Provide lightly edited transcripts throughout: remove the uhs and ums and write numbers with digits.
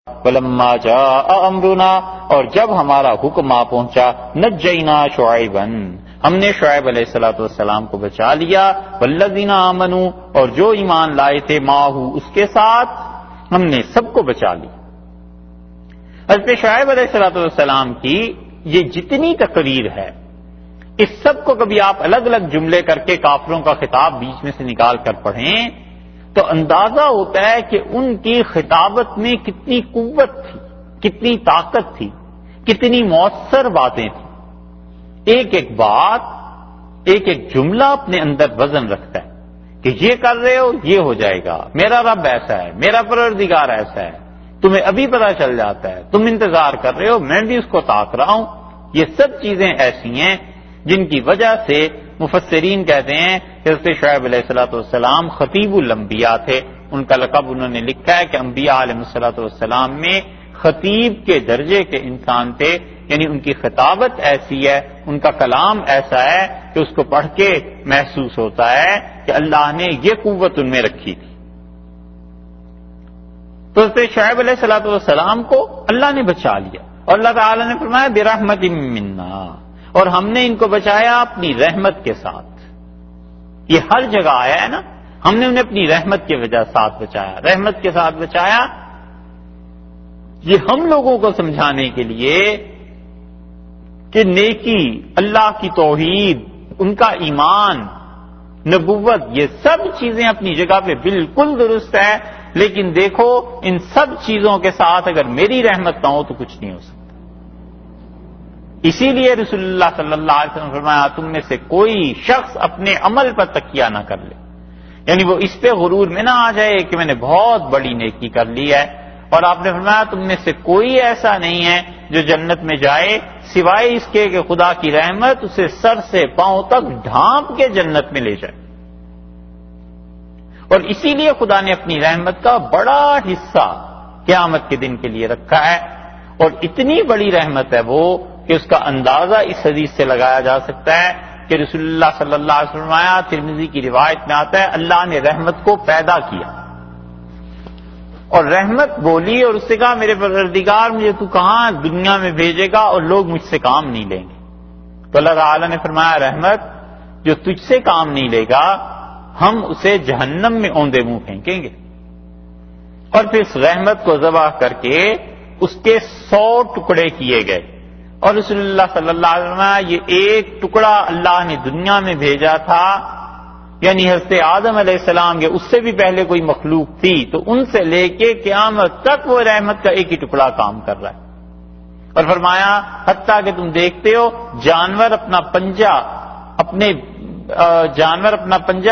وَلَمَّا جَاءَ أَمْرُنَا، اور جب ہمارا حکم آ پہنچا، نَجَّيْنَا شُعَيْبًا، ہم نے شعیب علیہ السلام کو بچا لیا، وَالَّذِينَ آمَنُوا، اور جو ایمان لائے تھے مَعَهُ اس کے ساتھ، ہم نے سب کو بچا لیا۔ حضرت شعیب علیہ السلام کی یہ جتنی تقریر ہے، اس سب کو کبھی آپ الگ الگ جملے کر کے کافروں کا خطاب بیچ میں سے نکال کر پڑھیں تو اندازہ ہوتا ہے کہ ان کی خطابت میں کتنی قوت تھی، کتنی طاقت تھی، کتنی مؤثر باتیں تھیں۔ ایک ایک بات، ایک ایک جملہ اپنے اندر وزن رکھتا ہے کہ یہ کر رہے ہو یہ ہو جائے گا، میرا رب ایسا ہے، میرا پروردگار ایسا ہے، تمہیں ابھی پتہ چل جاتا ہے، تم انتظار کر رہے ہو، میں بھی اس کو تاک رہا ہوں۔ یہ سب چیزیں ایسی ہیں جن کی وجہ سے مفسرین کہتے ہیں کہ حضرت شعیب علیہ السلام خطیب الانبیاء تھے۔ ان کا لقب انہوں نے لکھا ہے کہ انبیاء علیہ السلام میں خطیب کے درجے کے انسان تھے، یعنی ان کی خطابت ایسی ہے، ان کا کلام ایسا ہے کہ اس کو پڑھ کے محسوس ہوتا ہے کہ اللہ نے یہ قوت ان میں رکھی تھی۔ تو حضرت شعیب علیہ السلام کو اللہ نے بچا لیا، اور اللہ تعالیٰ نے فرمایا برحمت منا، اور ہم نے ان کو بچایا اپنی رحمت کے ساتھ۔ یہ ہر جگہ آیا ہے نا، ہم نے انہیں اپنی رحمت کی وجہ ساتھ بچایا، رحمت کے ساتھ بچایا۔ یہ ہم لوگوں کو سمجھانے کے لیے کہ نیکی، اللہ کی توحید، ان کا ایمان، نبوت، یہ سب چیزیں اپنی جگہ پہ بالکل درست ہے، لیکن دیکھو ان سب چیزوں کے ساتھ اگر میری رحمت نہ ہو تو کچھ نہیں ہو سکتا۔ اسی لیے رسول اللہ صلی اللہ علیہ وسلم نے فرمایا تم میں سے کوئی شخص اپنے عمل پر تکیہ نہ کر لے، یعنی وہ اس پہ غرور میں نہ آ جائے کہ میں نے بہت بڑی نیکی کر لی ہے۔ اور آپ نے فرمایا تم میں سے کوئی ایسا نہیں ہے جو جنت میں جائے سوائے اس کے کہ خدا کی رحمت اسے سر سے پاؤں تک ڈھانپ کے جنت میں لے جائے۔ اور اسی لیے خدا نے اپنی رحمت کا بڑا حصہ قیامت کے دن کے لیے رکھا ہے، اور اتنی بڑی رحمت ہے وہ کہ اس کا اندازہ اس حدیث سے لگایا جا سکتا ہے کہ رسول اللہ صلی اللہ علیہ وسلم آیا، ترمذی کی روایت میں آتا ہے اللہ نے رحمت کو پیدا کیا، اور رحمت بولی اور اس سے کہا میرے پروردگار مجھے تو کہاں دنیا میں بھیجے گا اور لوگ مجھ سے کام نہیں لیں گے؟ تو اللہ تعالیٰ نے فرمایا رحمت جو تجھ سے کام نہیں لے گا ہم اسے جہنم میں اوندے منہ پھینکیں گے۔ اور پھر اس رحمت کو ذبح کر کے اس کے 100 ٹکڑے کیے گئے، اور رسول اللہ صلی اللہ علیہ وسلم یہ ایک ٹکڑا اللہ نے دنیا میں بھیجا تھا، یعنی حضرت آدم علیہ السلام یا اس سے بھی پہلے کوئی مخلوق تھی تو ان سے لے کے قیامت تک وہ رحمت کا ایک ہی ٹکڑا کام کر رہا ہے۔ اور فرمایا حتیٰ کہ تم دیکھتے ہو جانور اپنا پنجہ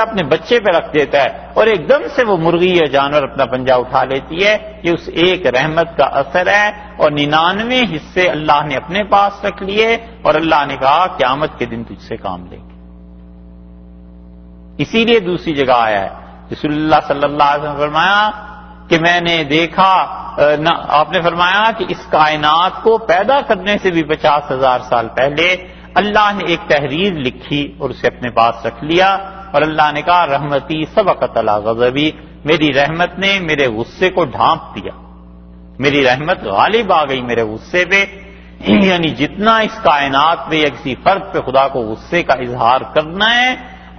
اپنے بچے پہ رکھ دیتا ہے اور ایک دم سے وہ مرغی یا جانور اپنا پنجہ اٹھا لیتی ہے، یہ اس ایک رحمت کا اثر ہے، اور 99 حصے اللہ نے اپنے پاس رکھ لیے، اور اللہ نے کہا قیامت کے دن تجھ سے کام لیں گے۔ اسی لیے دوسری جگہ آیا ہے رسول اللہ صلی اللہ علیہ وسلم نے فرمایا کہ میں نے دیکھا، آپ نے فرمایا کہ اس کائنات کو پیدا کرنے سے بھی 50,000 سال پہلے اللہ نے ایک تحریر لکھی اور اسے اپنے پاس رکھ لیا، اور اللہ نے کہا رحمتی سبقت علی غضبی، میری رحمت نے میرے غصے کو ڈھانپ دیا، میری رحمت غالب آ گئی میرے غصے پہ۔ یعنی جتنا اس کائنات میں یا کسی فرد پہ خدا کو غصے کا اظہار کرنا ہے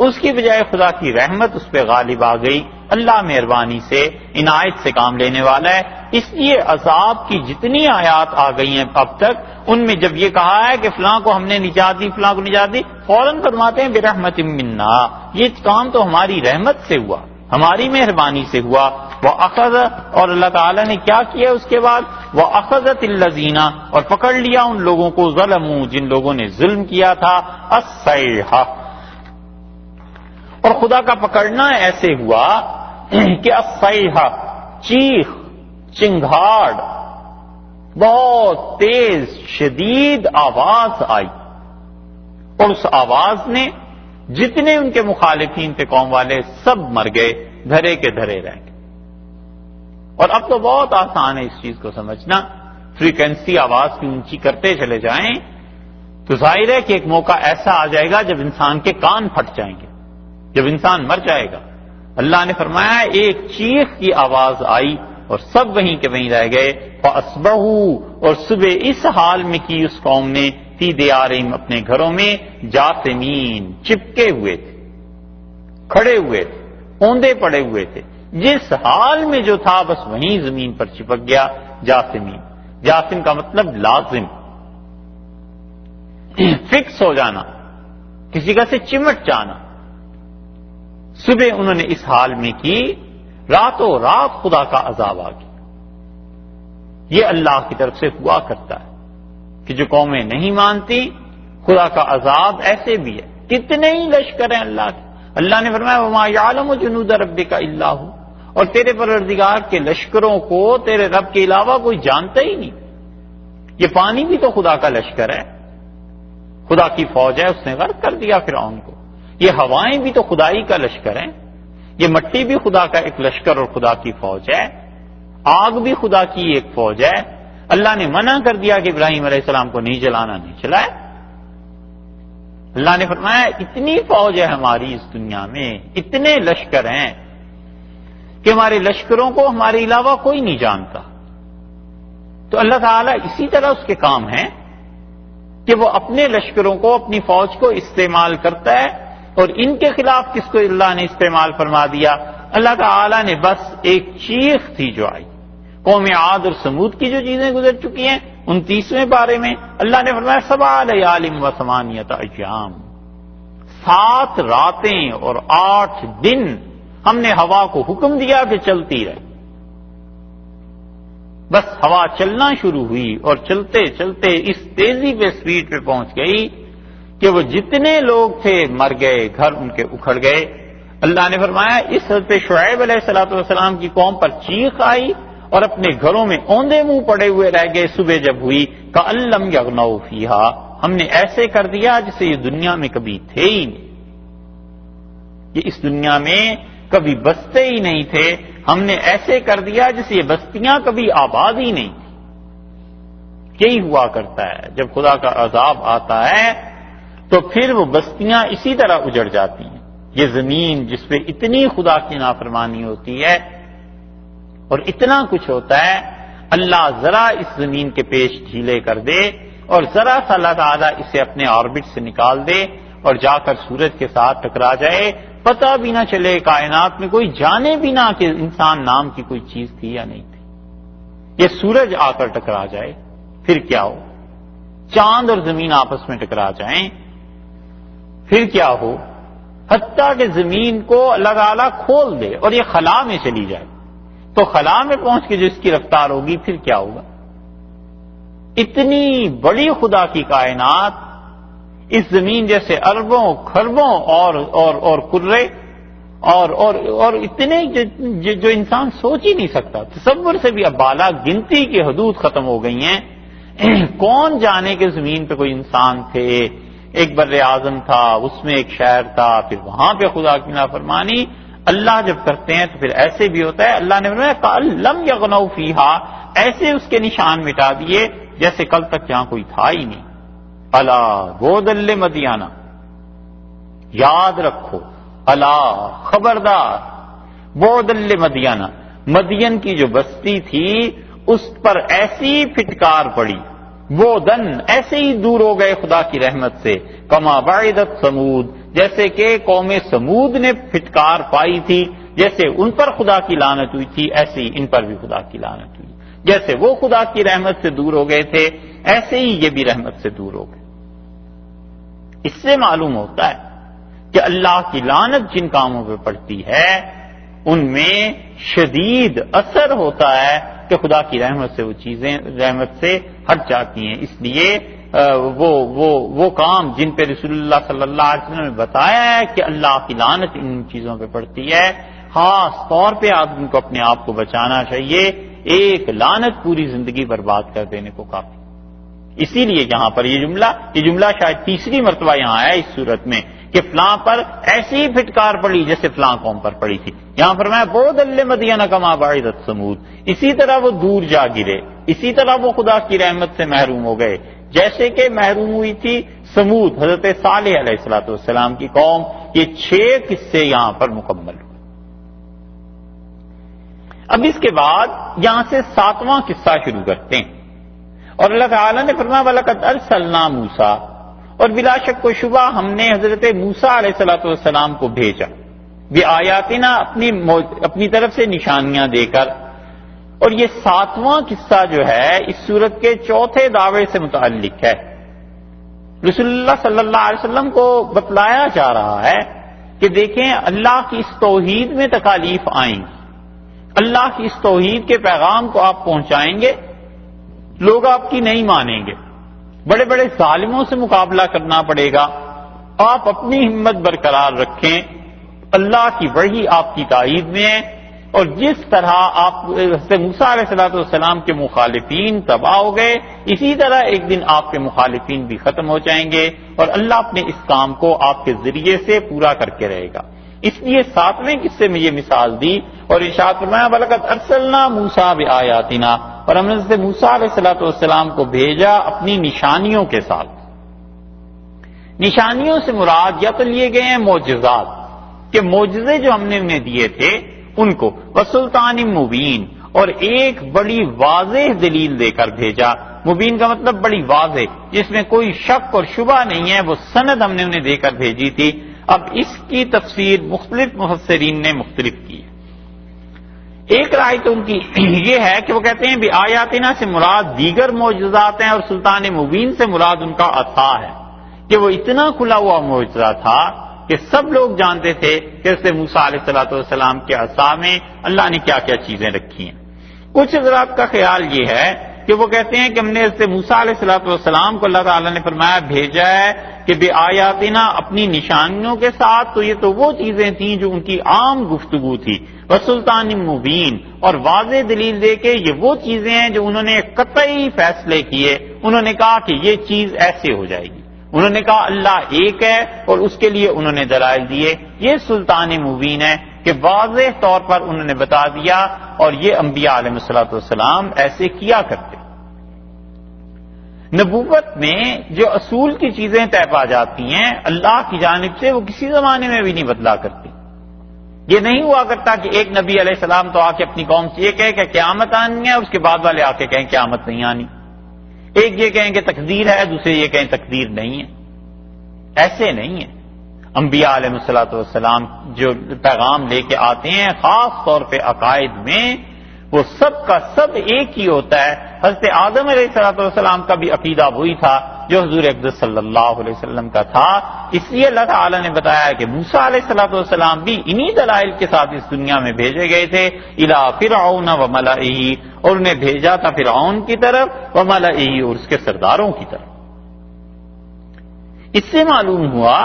اس کی بجائے خدا کی رحمت اس پہ غالب آ گئی۔ اللہ مہربانی سے عنایت سے کام لینے والا ہے۔ اس لیے عذاب کی جتنی آیات آ گئی ہیں اب تک، ان میں جب یہ کہا ہے کہ فلاں کو ہم نے نجات دی، فلاں کو نجات دی، فوراً فرماتے ہیں برحمت منا، یہ کام تو ہماری رحمت سے ہوا، ہماری مہربانی سے ہوا۔ وَأَخَذَ، اور اللہ تعالیٰ نے کیا کیا اس کے بعد، وَأَخَذَتِ الَّذِينَ، اور پکڑ لیا ان لوگوں کو، ظلموا، جن لوگوں نے ظلم کیا تھا، الصَّيْحَةُ، اور خدا کا پکڑنا ایسے ہوا کہ الصیحہ، چیخ، چنگھاڑ، بہت تیز شدید آواز آئی، اور اس آواز نے جتنے ان کے مخالفین تھے قوم والے سب مر گئے، دھرے کے دھرے رہ گئے۔ اور اب تو بہت آسان ہے اس چیز کو سمجھنا، فریکوینسی آواز کی اونچی کرتے چلے جائیں تو ظاہر ہے کہ ایک موقع ایسا آ جائے گا جب انسان کے کان پھٹ جائیں گے، جب انسان مر جائے گا۔ اللہ نے فرمایا ایک چیخ کی آواز آئی اور سب وہیں کے وہیں رہ گئے. فاصبحوا اور صبح اس حال میں کی اس قوم نے فی دیارہم اپنے گھروں میں جاثمین چپکے ہوئے تھے, کھڑے ہوئے تھے, اوندے پڑے ہوئے تھے. جس حال میں جو تھا بس وہیں زمین پر چپک گیا. جاثمین, جاثم کا مطلب لازم, فکس ہو جانا, کسی کا سے چمٹ جانا. صبح انہوں نے اس حال میں کی, راتوں رات خدا کا عذاب آ گیا. یہ اللہ کی طرف سے ہوا کرتا ہے کہ جو قومیں نہیں مانتی خدا کا عذاب ایسے بھی ہے. کتنے ہی لشکر ہیں اللہ کے. اللہ نے فرمایا وما یعلم جنود ربک الا ہو, اور تیرے پروردگار کے لشکروں کو تیرے رب کے علاوہ کوئی جانتا ہی نہیں. یہ پانی بھی تو خدا کا لشکر ہے, خدا کی فوج ہے, اس نے غرق کر دیا فرعون کو. یہ ہوائیں بھی تو خدائی کا لشکر ہیں, یہ مٹی بھی خدا کا ایک لشکر اور خدا کی فوج ہے, آگ بھی خدا کی ایک فوج ہے. اللہ نے منع کر دیا کہ ابراہیم علیہ السلام کو نہیں جلانا, نہیں چلائے. اللہ نے فرمایا اتنی فوج ہے ہماری اس دنیا میں, اتنے لشکر ہیں کہ ہمارے لشکروں کو ہمارے علاوہ کوئی نہیں جانتا. تو اللہ تعالیٰ اسی طرح اس کے کام ہیں کہ وہ اپنے لشکروں کو, اپنی فوج کو استعمال کرتا ہے. اور ان کے خلاف کس کو اللہ نے استعمال فرما دیا؟ اللہ تعالیٰ نے بس ایک چیخ تھی جو آئی. قوم عاد اور سمود کی جو چیزیں گزر چکی ہیں 29ویں پارے میں اللہ نے فرمایا 7 لیال و 8 ایام, 7 راتیں اور 8 دن ہم نے ہوا کو حکم دیا کہ چلتی رہے. بس ہوا چلنا شروع ہوئی اور چلتے چلتے اس تیزی پہ سپیڈ پہ پہنچ گئی کہ وہ جتنے لوگ تھے مر گئے, گھر ان کے اکھڑ گئے. اللہ نے فرمایا اس حضرت شعیب علیہ السلام کی قوم پر چیخ آئی اور اپنے گھروں میں اوندے منہ پڑے ہوئے رہ گئے. صبح جب ہوئی کأن لم یغنوا فیہا, ہم نے ایسے کر دیا جسے یہ دنیا میں کبھی تھے ہی نہیں, یہ اس دنیا میں کبھی بستے ہی نہیں تھے. ہم نے ایسے کر دیا جسے یہ بستیاں کبھی آباد ہی نہیں تھی. یہی ہوا کرتا ہے جب خدا کا عذاب آتا ہے تو پھر وہ بستیاں اسی طرح اجڑ جاتی ہیں. یہ زمین جس پہ اتنی خدا کی نافرمانی ہوتی ہے اور اتنا کچھ ہوتا ہے, اللہ ذرا اس زمین کے پیش ڈھیلے کر دے اور ذرا سا اللہ تعالیٰ اسے اپنے آربٹ سے نکال دے اور جا کر سورج کے ساتھ ٹکرا جائے, پتہ بھی نہ چلے, کائنات میں کوئی جانے بھی نہ کہ انسان نام کی کوئی چیز تھی یا نہیں تھی. یہ سورج آ کر ٹکرا جائے پھر کیا ہو, چاند اور زمین آپس میں ٹکرا جائیں پھر کیا ہو, حتیٰ کہ زمین کو اللہ تعالیٰ کھول دے اور یہ خلا میں چلی جائے تو خلا میں پہنچ کے جو اس کی رفتار ہوگی پھر کیا ہوگا. اتنی بڑی خدا کی کائنات, اس زمین جیسے اربوں کھربوں اور کرے اور اتنے جو انسان سوچ ہی نہیں سکتا, تصور سے بھی اب بالا گنتی کی حدود ختم ہو گئی ہیں. کون جانے کہ زمین پہ کوئی انسان تھے, ایک بر اعظم تھا, اس میں ایک شہر تھا, پھر وہاں پہ خدا کی نافرمانی. اللہ جب کرتے ہیں تو پھر ایسے بھی ہوتا ہے. اللہ نے فرمایا کأن لم یغنوا فیہا, ایسے اس کے نشان مٹا دیے جیسے کل تک یہاں کوئی تھا ہی نہیں. الا بعدا لمدینہ, یاد رکھو, الا خبردار, بعدا لمدینہ, مدین کی جو بستی تھی اس پر ایسی پھٹکار پڑی, بعداً ایسے ہی دور ہو گئے خدا کی رحمت سے, کما بعدت ثمود, جیسے کہ قوم سمود نے پھٹکار پائی تھی, جیسے ان پر خدا کی لعنت ہوئی تھی ایسے ہی ان پر بھی خدا کی لعنت ہوئی. جیسے وہ خدا کی رحمت سے دور ہو گئے تھے ایسے ہی یہ بھی رحمت سے دور ہو گئے. اس سے معلوم ہوتا ہے کہ اللہ کی لعنت جن کاموں پہ پڑتی ہے ان میں شدید اثر ہوتا ہے کہ خدا کی رحمت سے وہ چیزیں رحمت سے ہٹ جاتی ہیں. اس لیے وہ کام جن پہ رسول اللہ صلی اللہ علیہ وسلم نے بتایا ہے کہ اللہ کی لعنت ان چیزوں پہ پڑتی ہے, خاص طور پہ آدمی کو اپنے آپ کو بچانا چاہیے. ایک لعنت پوری زندگی برباد کر دینے کو کافی. اسی لیے یہاں پر یہ جملہ شاید تیسری مرتبہ یہاں آیا اس صورت میں کہ فلاں پر ایسی ہی پھٹکار پڑی جیسے فلاں قوم پر پڑی تھی. یہاں پر میں بعدا لمدینہ کما بعدت ثمود, اسی طرح وہ دور جا گرے, اسی طرح وہ خدا کی رحمت سے محروم ہو گئے جیسے کہ محروم ہوئی تھی سمود, حضرت صالح علیہ السلام کی قوم. یہ 6 قصے یہاں پر مکمل ہوئے. اب اس کے بعد یہاں سے 7واں قصہ شروع کرتے ہیں، اور اللہ تعالیٰ نے فرمایا وَلَقَدْ أَرْسَلْنَا مُوسَىٰ، اور بلا شک و شبہ ہم نے حضرت موسیٰ علیہ السلام کو بھیجا، بِآیاتنا اپنی طرف سے نشانیاں دے کر۔ اور یہ 7واں قصہ جو ہے اس سورت کے چوتھے دعوے سے متعلق ہے۔ رسول اللہ صلی اللہ علیہ وسلم کو بتلایا جا رہا ہے کہ دیکھیں اللہ کی اس توحید میں تکالیف آئیں گی، اللہ کی اس توحید کے پیغام کو آپ پہنچائیں گے، لوگ آپ کی نہیں مانیں گے، بڑے بڑے ظالموں سے مقابلہ کرنا پڑے گا، آپ اپنی ہمت برقرار رکھیں، اللہ کی وحی آپ کی تائید میں ہے، اور جس طرح آپ حضرت موسیٰ علیہ السلام کے مخالفین تباہ ہو گئے، اسی طرح ایک دن آپ کے مخالفین بھی ختم ہو جائیں گے، اور اللہ اپنے اس کام کو آپ کے ذریعے سے پورا کر کے رہے گا۔ اس لیے 7ویں قصے میں یہ مثال دی، اور ارشاد فرمایا وَلَقَدْ أَرْسَلْنَا مُوسَىٰ بِآيَاتِنَا، اور ہم نے حضرت موسیٰ علیہ السلام کو بھیجا اپنی نشانیوں کے ساتھ۔ نشانیوں سے مراد یا تو لیے گئے ہیں معجزات، کہ معجزے جو ہم نے انہیں دیے تھے ان کو، وسلطان مبین، اور ایک بڑی واضح دلیل دے کر بھیجا۔ مبین کا مطلب بڑی واضح، جس میں کوئی شک اور شبہ نہیں ہے، وہ سند ہم نے انہیں دے کر بھیجی تھی۔ اب اس کی تفسیر مختلف مفسرین نے مختلف کی ہے۔ ایک رائے تو ان کی یہ ہے کہ وہ کہتے ہیں بِآیاتنا سے مراد دیگر معجزات ہیں، اور سلطان مبین سے مراد ان کا عصا ہے، کہ وہ اتنا کھلا ہوا معجزہ تھا کہ سب لوگ جانتے تھے کہ حضرت موسیٰ علیہ السلام کے عصا میں اللہ نے کیا کیا چیزیں رکھی ہیں۔ کچھ حضرات کا خیال یہ ہے کہ وہ کہتے ہیں کہ ہم نے حضرت موسیٰ علیہ السلام کو اللہ تعالیٰ نے فرمایا بھیجا ہے کہ بِآیاتنا اپنی نشانیوں کے ساتھ، تو یہ تو وہ چیزیں تھیں جو ان کی عام گفتگو تھی، وسلطان مبین، اور واضح دلیل دے کے یہ وہ چیزیں ہیں جو انہوں نے قطعی فیصلے کیے، انہوں نے کہا کہ یہ چیز ایسے ہو جائے گی، انہوں نے کہا اللہ ایک ہے، اور اس کے لیے انہوں نے دلائل دیے۔ یہ سلطان مبین ہے کہ واضح طور پر انہوں نے بتا دیا، اور یہ انبیاء علیہ السلام ایسے کیا کرتے۔ نبوت میں جو اصول کی چیزیں طے پا جاتی ہیں اللہ کی جانب سے، وہ کسی زمانے میں بھی نہیں بدلا کرتی۔ یہ نہیں ہوا کرتا کہ ایک نبی علیہ السلام تو آ کے اپنی قوم سے یہ کہے کہ قیامت آنی ہے، اس کے بعد والے آ کے کہیں قیامت نہیں آنی، ایک یہ کہیں کہ تقدیر ہے، دوسرے یہ کہیں تقدیر نہیں ہے۔ ایسے نہیں ہے۔ انبیاء علیہ السلام جو پیغام لے کے آتے ہیں خاص طور پہ عقائد میں، وہ سب کا سب ایک ہی ہوتا ہے۔ حضرت آدم علیہ السلام کا بھی عقیدہ وہی تھا جو حضور اقدس صلی اللہ علیہ وسلم کا تھا۔ اس لیے اللہ تعالیٰ نے بتایا کہ موسیٰ علیہ السلام بھی انہی دلائل کے ساتھ اس دنیا میں بھیجے گئے تھے، الی فرعون وملئہ، اور انہیں بھیجا تھا فرعون کی طرف، وملئہ، اور اس کے سرداروں کی طرف۔ اس سے معلوم ہوا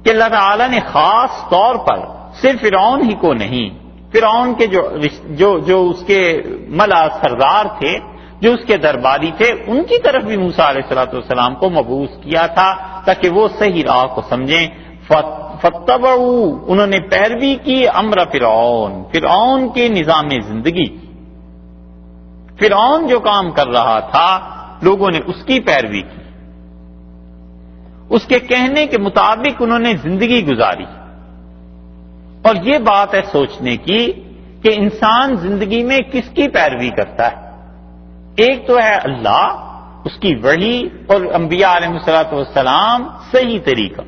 کہ اللہ تعالیٰ نے خاص طور پر صرف فرعون ہی کو نہیں، فرعون کے جو اس کے ملا سردار تھے، جو اس کے درباری تھے، ان کی طرف بھی موسیٰ علیہ السلام کو مبعوث کیا تھا تاکہ وہ صحیح راہ کو سمجھیں۔ فاتبعوا، انہوں نے پیروی کی امر فرعون کے نظام زندگی، فرعون جو کام کر رہا تھا لوگوں نے اس کی پیروی کی، اس کے کہنے کے مطابق انہوں نے زندگی گزاری۔ اور یہ بات ہے سوچنے کی کہ انسان زندگی میں کس کی پیروی کرتا ہے۔ ایک تو ہے اللہ، اس کی وحی، اور انبیاء علیہ السلام صحیح طریقہ،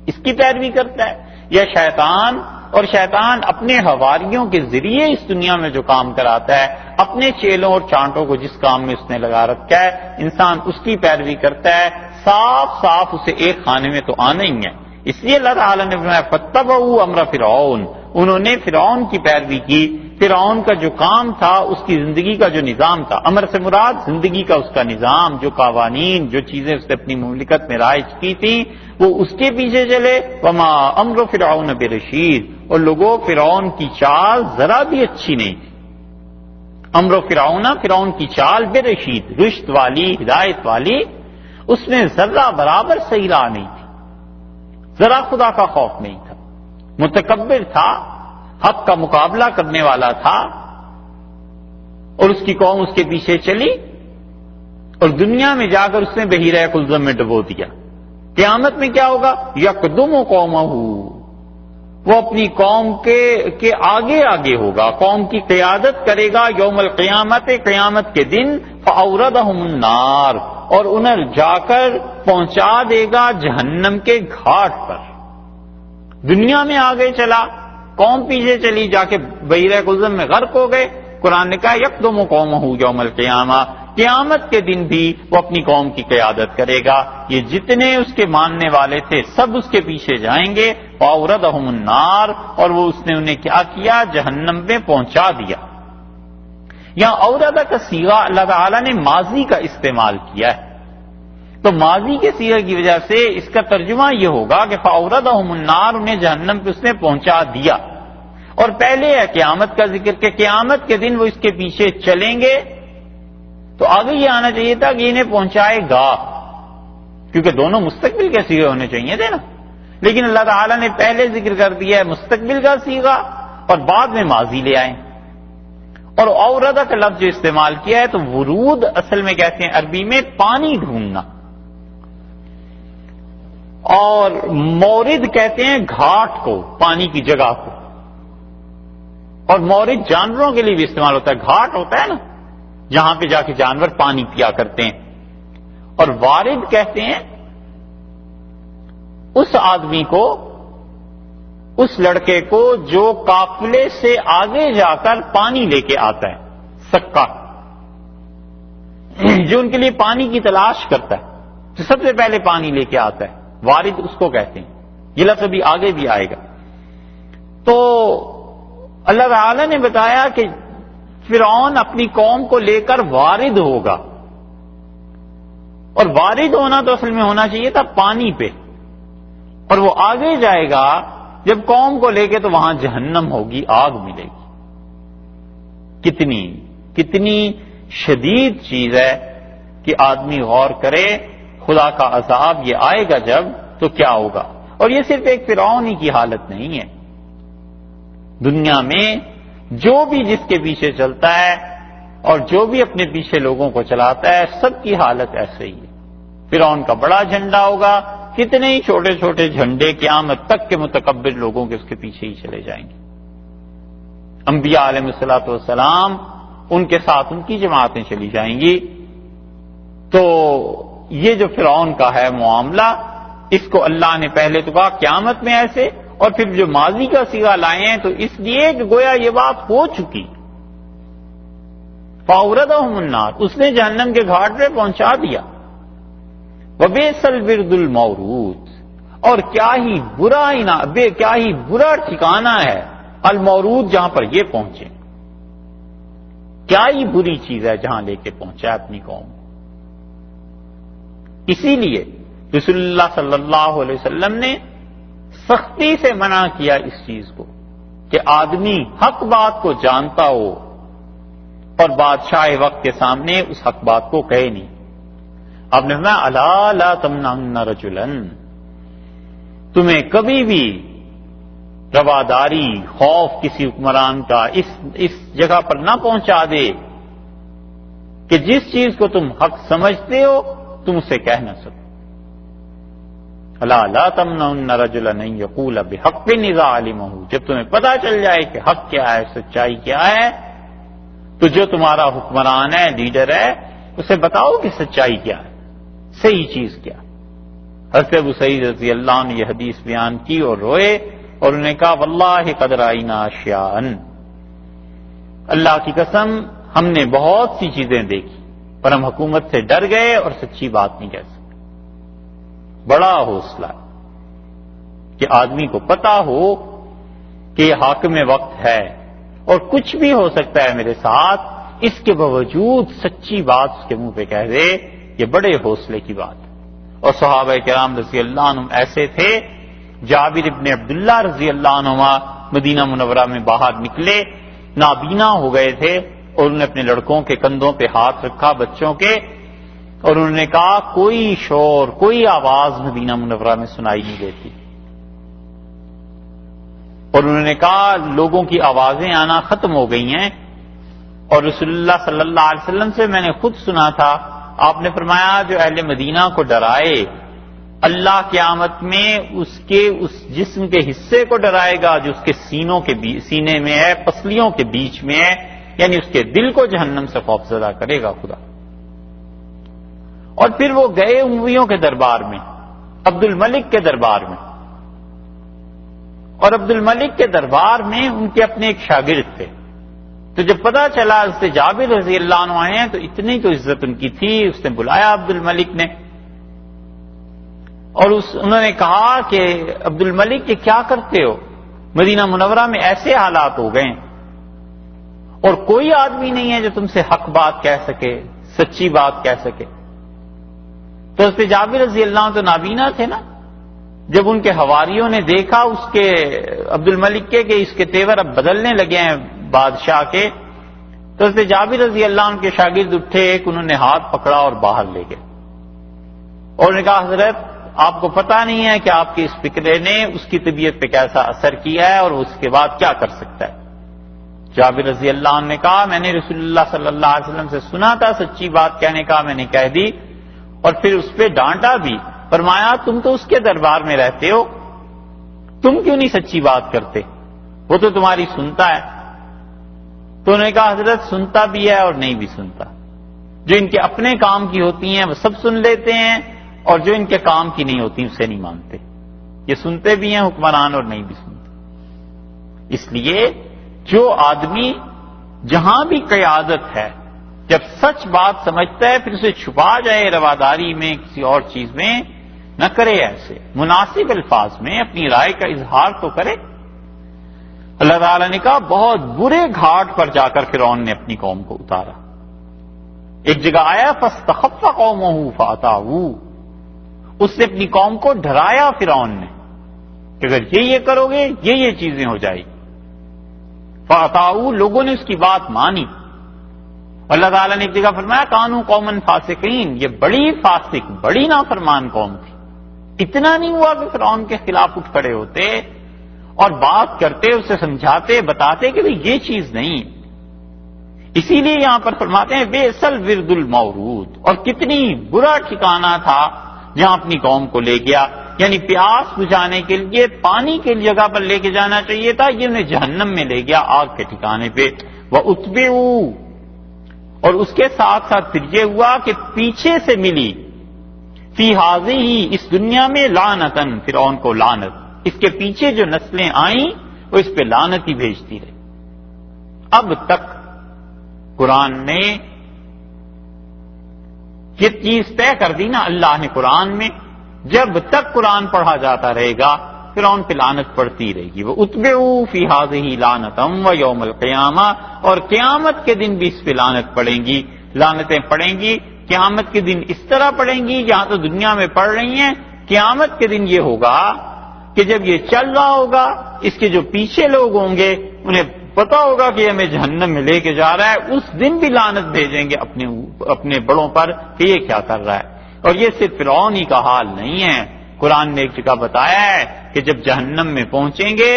اس کی پیروی کرتا ہے، یا شیطان، اور شیطان اپنے حواریوں کے ذریعے اس دنیا میں جو کام کراتا ہے، اپنے چیلوں اور چانٹوں کو جس کام میں اس نے لگا رکھا ہے، انسان اس کی پیروی کرتا ہے۔ صاف صاف اسے ایک خانے میں تو آنا ہی ہے۔ اس لیے اللہ تعالیٰ نے فرمایا فاتبعوا امر فرعون، انہوں نے فرعون کی پیروی کی۔ فرعون کا جو کام تھا، اس کی زندگی کا جو نظام تھا، امر سے مراد زندگی کا اس کا نظام، جو قوانین، جو چیزیں اس نے اپنی مملکت میں رائج کی تھیں، وہ اس کے پیچھے چلے۔ وما امر فرعون برشید، اور لوگوں فرعون کی چال ذرا بھی اچھی نہیں تھی۔ امر فرعون کی چال برشید، رشد والی، ہدایت والی، اس میں ذرہ برابر صحیح راہ نہیں تھی، ذرا خدا کا خوف نہیں تھا، متکبر تھا، حق کا مقابلہ کرنے والا تھا، اور اس کی قوم اس کے پیچھے چلی، اور دنیا میں جا کر اس نے بحیرہ کلزم میں ڈبو دیا۔ قیامت میں کیا ہوگا؟ یقدم قومہ، وہ اپنی قوم کے آگے آگے ہوگا، قوم کی قیادت کرے گا یوم القیامت، قیامت کے دن، فاوردہم النار، اور انہیں جا کر پہنچا دے گا جہنم کے گھاٹ پر۔ دنیا میں آگے چلا، قوم پیچھے چلی، جا کے بحیرہ قلزم میں غرق ہو گئے۔ قرآن نے کہا یقدم قومہ یوم القیامہ، قیامت کے دن بھی وہ اپنی قوم کی قیادت کرے گا، یہ جتنے اس کے ماننے والے تھے سب اس کے پیچھے جائیں گے، وَأَوْرَدَهُمُ النَّارِ، اور وہ اس نے انہیں کیا کیا؟ جہنم میں پہنچا دیا۔ یہاں اوردا کا صیغہ اللہ تعالیٰ نے ماضی کا استعمال کیا ہے، تو ماضی کے صیغے کی وجہ سے اس کا ترجمہ یہ ہوگا کہ فَأَوْرَدَهُمُ النَّارِ، انہیں جہنم پہ اس نے پہنچا دیا، اور پہلے ہے قیامت کا ذکر کہ قیامت کے دن وہ اس کے پیچھے چلیں گے، تو آگے یہ آنا چاہیے تھا کہ انہیں پہنچائے گا، کیونکہ دونوں مستقبل کے صیغے ہونے چاہیے تھے نا، لیکن اللہ تعالیٰ نے پہلے ذکر کر دیا ہے مستقبل کا صیغہ اور بعد میں ماضی لے آئے۔ اور اوردا کا لفظ جو استعمال کیا ہے تو ورود اصل میں کہتے ہیں عربی میں پانی ڈھونڈنا، اور مورد کہتے ہیں گھاٹ کو، پانی کی جگہ کو، اور مورد جانوروں کے لیے بھی استعمال ہوتا ہے، گھاٹ ہوتا ہے نا جہاں پہ جا کے جانور پانی پیا کرتے ہیں، اور وارد کہتے ہیں اس آدمی کو، اس لڑکے کو جو قافلے سے آگے جا کر پانی لے کے آتا ہے، سکا جو ان کے لیے پانی کی تلاش کرتا ہے، جو سب سے پہلے پانی لے کے آتا ہے، وارد اس کو کہتے ہیں۔ یہ لفظ ابھی آگے بھی آئے گا۔ تو اللہ تعالی نے بتایا کہ فرعون اپنی قوم کو لے کر وارد ہوگا، اور وارد ہونا تو اصل میں ہونا چاہیے تھا پانی پہ، اور وہ آگے جائے گا جب قوم کو لے کے تو وہاں جہنم ہوگی، آگ ملے گی۔ کتنی شدید چیز ہے کہ آدمی غور کرے، خدا کا عذاب یہ آئے گا جب تو کیا ہوگا۔ اور یہ صرف ایک فرعون ہی کی حالت نہیں ہے، دنیا میں جو بھی جس کے پیچھے چلتا ہے اور جو بھی اپنے پیچھے لوگوں کو چلاتا ہے، سب کی حالت ایسے ہی ہے۔ فرعون کا بڑا جھنڈا ہوگا، کتنے ہی چھوٹے چھوٹے جھنڈے قیامت تک کے متکبر لوگوں کے اس کے پیچھے ہی چلے جائیں گے۔ انبیاء علیہ الصلوۃ والسلام، ان کے ساتھ ان کی جماعتیں چلی جائیں گی۔ تو یہ جو فرعون کا ہے معاملہ، اس کو اللہ نے پہلے تو کہا قیامت میں ایسے، اور پھر جو ماضی کا صیغہ لائے ہیں تو اس لیے کہ گویا یہ بات ہو چکی۔ فَأَوْرَدَهُمُ النَّارِ، اس نے جہنم کے گھاٹ پہ پہنچا دیا۔ وَبِئْسَ الْوِرْدُ الْمَوْرُودُ، اور کیا ہی برا ٹھکانہ ہے المورود، جہاں پر یہ پہنچے، کیا ہی بری چیز ہے جہاں لے کے پہنچا اپنی قوم۔ اسی لیے رسول اللہ صلی اللہ علیہ وسلم نے سختی سے منع کیا اس چیز کو کہ آدمی حق بات کو جانتا ہو اور بادشاہ وقت کے سامنے اس حق بات کو کہے نہیں۔ آپ نے فرمایا الا لا تمنعن رجلا، تمہیں کبھی بھی رواداری، خوف کسی حکمران کا اس جگہ پر نہ پہنچا دے کہ جس چیز کو تم حق سمجھتے ہو تم اسے کہہ نہ سکو۔ الا لا تمنعن رجلا ان یقول بحق اذا علمہ، جب تمہیں پتہ چل جائے کہ حق کیا ہے، سچائی کیا ہے، تو جو تمہارا حکمران ہے، لیڈر ہے، اسے بتاؤ کہ سچائی کیا ہے، صحیح چیز کیا۔ حضرت ابو سعید رضی اللہ عنہ نے یہ حدیث بیان کی اور روئے، اور انہوں نے کہا واللہ قد رأینا اشیاء، اللہ کی قسم ہم نے بہت سی چیزیں دیکھی پر ہم حکومت سے ڈر گئے اور سچی بات نہیں کہہ سکتے۔ بڑا حوصلہ کہ آدمی کو پتا ہو کہ یہ حاکم وقت ہے اور کچھ بھی ہو سکتا ہے میرے ساتھ، اس کے باوجود سچی بات اس کے منہ پہ کہہ دے، یہ بڑے حوصلے کی بات ہے۔ اور صحابہ کرام رضی اللہ عنہم ایسے تھے، جابر ابن عبداللہ رضی اللہ عنہما مدینہ منورہ میں باہر نکلے، نابینا ہو گئے تھے، اور انہوں نے اپنے لڑکوں کے کندھوں پہ ہاتھ رکھا، بچوں کے، اور انہوں نے کہا کوئی شور، کوئی آواز مدینہ منورہ میں سنائی نہیں دیتی، اور انہوں نے کہا لوگوں کی آوازیں آنا ختم ہو گئی ہیں، اور رسول اللہ صلی اللہ علیہ وسلم سے میں نے خود سنا تھا، آپ نے فرمایا جو اہل مدینہ کو ڈرائے اللہ قیامت میں اس جسم کے حصے کو ڈرائے گا جو اس کے سینے میں ہے، پسلیوں کے بیچ میں ہے، یعنی اس کے دل کو جہنم سے خوفزدہ کرے گا خدا۔ اور پھر وہ گئے امویوں کے دربار میں، عبد الملک کے دربار میں، اور عبد الملک کے دربار میں ان کے اپنے ایک شاگرد تھے۔ تو جب پتا چلا حضرت جابر رضی اللہ عنہ آئے ہیں تو اتنی تو عزت ان کی تھی، اس نے بلایا عبد الملک نے، اور انہوں نے کہا کہ عبد الملک یہ کیا کرتے ہو؟ مدینہ منورہ میں ایسے حالات ہو گئے اور کوئی آدمی نہیں ہے جو تم سے حق بات کہہ سکے، سچی بات کہہ سکے۔ تو حضرت جابر رضی اللہ عنہ تو نابینا تھے نا، جب ان کے حواریوں نے دیکھا اس کے عبد الملک کے کہ اس کے تیور اب بدلنے لگے ہیں بادشاہ کے، تو حضرت جابر رضی اللہ عنہ کے شاگرد اٹھے، ایک انہوں نے ہاتھ پکڑا اور باہر لے گئے، اور نے کہا حضرت آپ کو پتا نہیں ہے کہ آپ کے اس فکرے نے اس کی طبیعت پہ کیسا اثر کیا ہے اور اس کے بعد کیا کر سکتا ہے۔ جابر رضی اللہ عنہ نے کہا میں نے رسول اللہ صلی اللہ علیہ وسلم سے سنا تھا سچی بات کہنے کا، میں نے کہہ دی، اور پھر اس پہ ڈانٹا بھی، فرمایا تم تو اس کے دربار میں رہتے ہو، تم کیوں نہیں سچی بات کرتے، وہ تو تمہاری سنتا ہے۔ تو انہوں نے کہا حضرت سنتا بھی ہے اور نہیں بھی سنتا، جو ان کے اپنے کام کی ہوتی ہیں وہ سب سن لیتے ہیں، اور جو ان کے کام کی نہیں ہوتی اسے نہیں مانتے۔ یہ سنتے بھی ہیں حکمران اور نہیں بھی سنتے۔ اس لیے جو آدمی جہاں بھی قیادت ہے جب سچ بات سمجھتا ہے پھر اسے چھپا جائے رواداری میں کسی اور چیز میں نہ کرے، ایسے مناسب الفاظ میں اپنی رائے کا اظہار تو کرے۔ اللہ تعالیٰ نے کہا بہت برے گھاٹ پر جا کر فرعون نے اپنی قوم کو اتارا۔ ایک جگہ آیا فاستخف قومہ فاتعوہ، اس نے اپنی قوم کو ڈرایا فرعون نے کہ اگر یہ کرو گے یہ چیزیں ہو جائیں گی۔ فاتعوہ، لوگوں نے اس کی بات مانی۔ اللہ تعالیٰ نے ایک جگہ فرمایا کانوا قوما فاسقین، یہ بڑی فاسق بڑی نافرمان قوم تھی۔ اتنا نہیں ہوا کہ فرعون کے خلاف اٹھ کھڑے ہوتے اور بات کرتے، اسے سمجھاتے بتاتے کہ یہ چیز نہیں۔ اسی لیے یہاں پر فرماتے ہیں بئس الورد المورود، اور کتنی برا ٹھکانہ تھا جہاں اپنی قوم کو لے گیا، یعنی پیاس بجھانے کے لیے پانی کی جگہ پر لے کے جانا چاہیے تھا، یہ انہیں جہنم میں لے گیا آگ کے ٹھکانے پہ۔ وَأُتْبِعُوا، اور اس کے ساتھ ساتھ پھر یہ ہوا کہ پیچھے سے ملی فی ہذہ، اس دنیا میں لعنتن، فرعون کو لعنت، اس کے پیچھے جو نسلیں آئیں وہ اس پہ لعنت ہی بھیجتی رہی۔ اب تک قرآن نے یہ چیز طے کر دی نا، اللہ نے قرآن میں جب تک قرآن پڑھا جاتا رہے گا فرعون پہ لعنت پڑتی رہے گی۔ وہ اتبعوا فی ہذہ لعنتم ویوم القیامہ، اور قیامت کے دن بھی اس پہ لعنت پڑیں گی، لعنتیں پڑیں گی قیامت کے دن اس طرح پڑیں گی جہاں تو دنیا میں پڑھ رہی ہیں، قیامت کے دن یہ ہوگا کہ جب یہ چل رہا ہوگا اس کے جو پیچھے لوگ ہوں گے انہیں پتا ہوگا کہ ہمیں جہنم میں لے کے جا رہا ہے، اس دن بھی لعنت بھیجیں گے اپنے بڑوں پر کہ یہ کیا کر رہا ہے۔ اور یہ صرف فرعون ہی کا حال نہیں ہے، قرآن نے ایک جگہ بتایا ہے کہ جب جہنم میں پہنچیں گے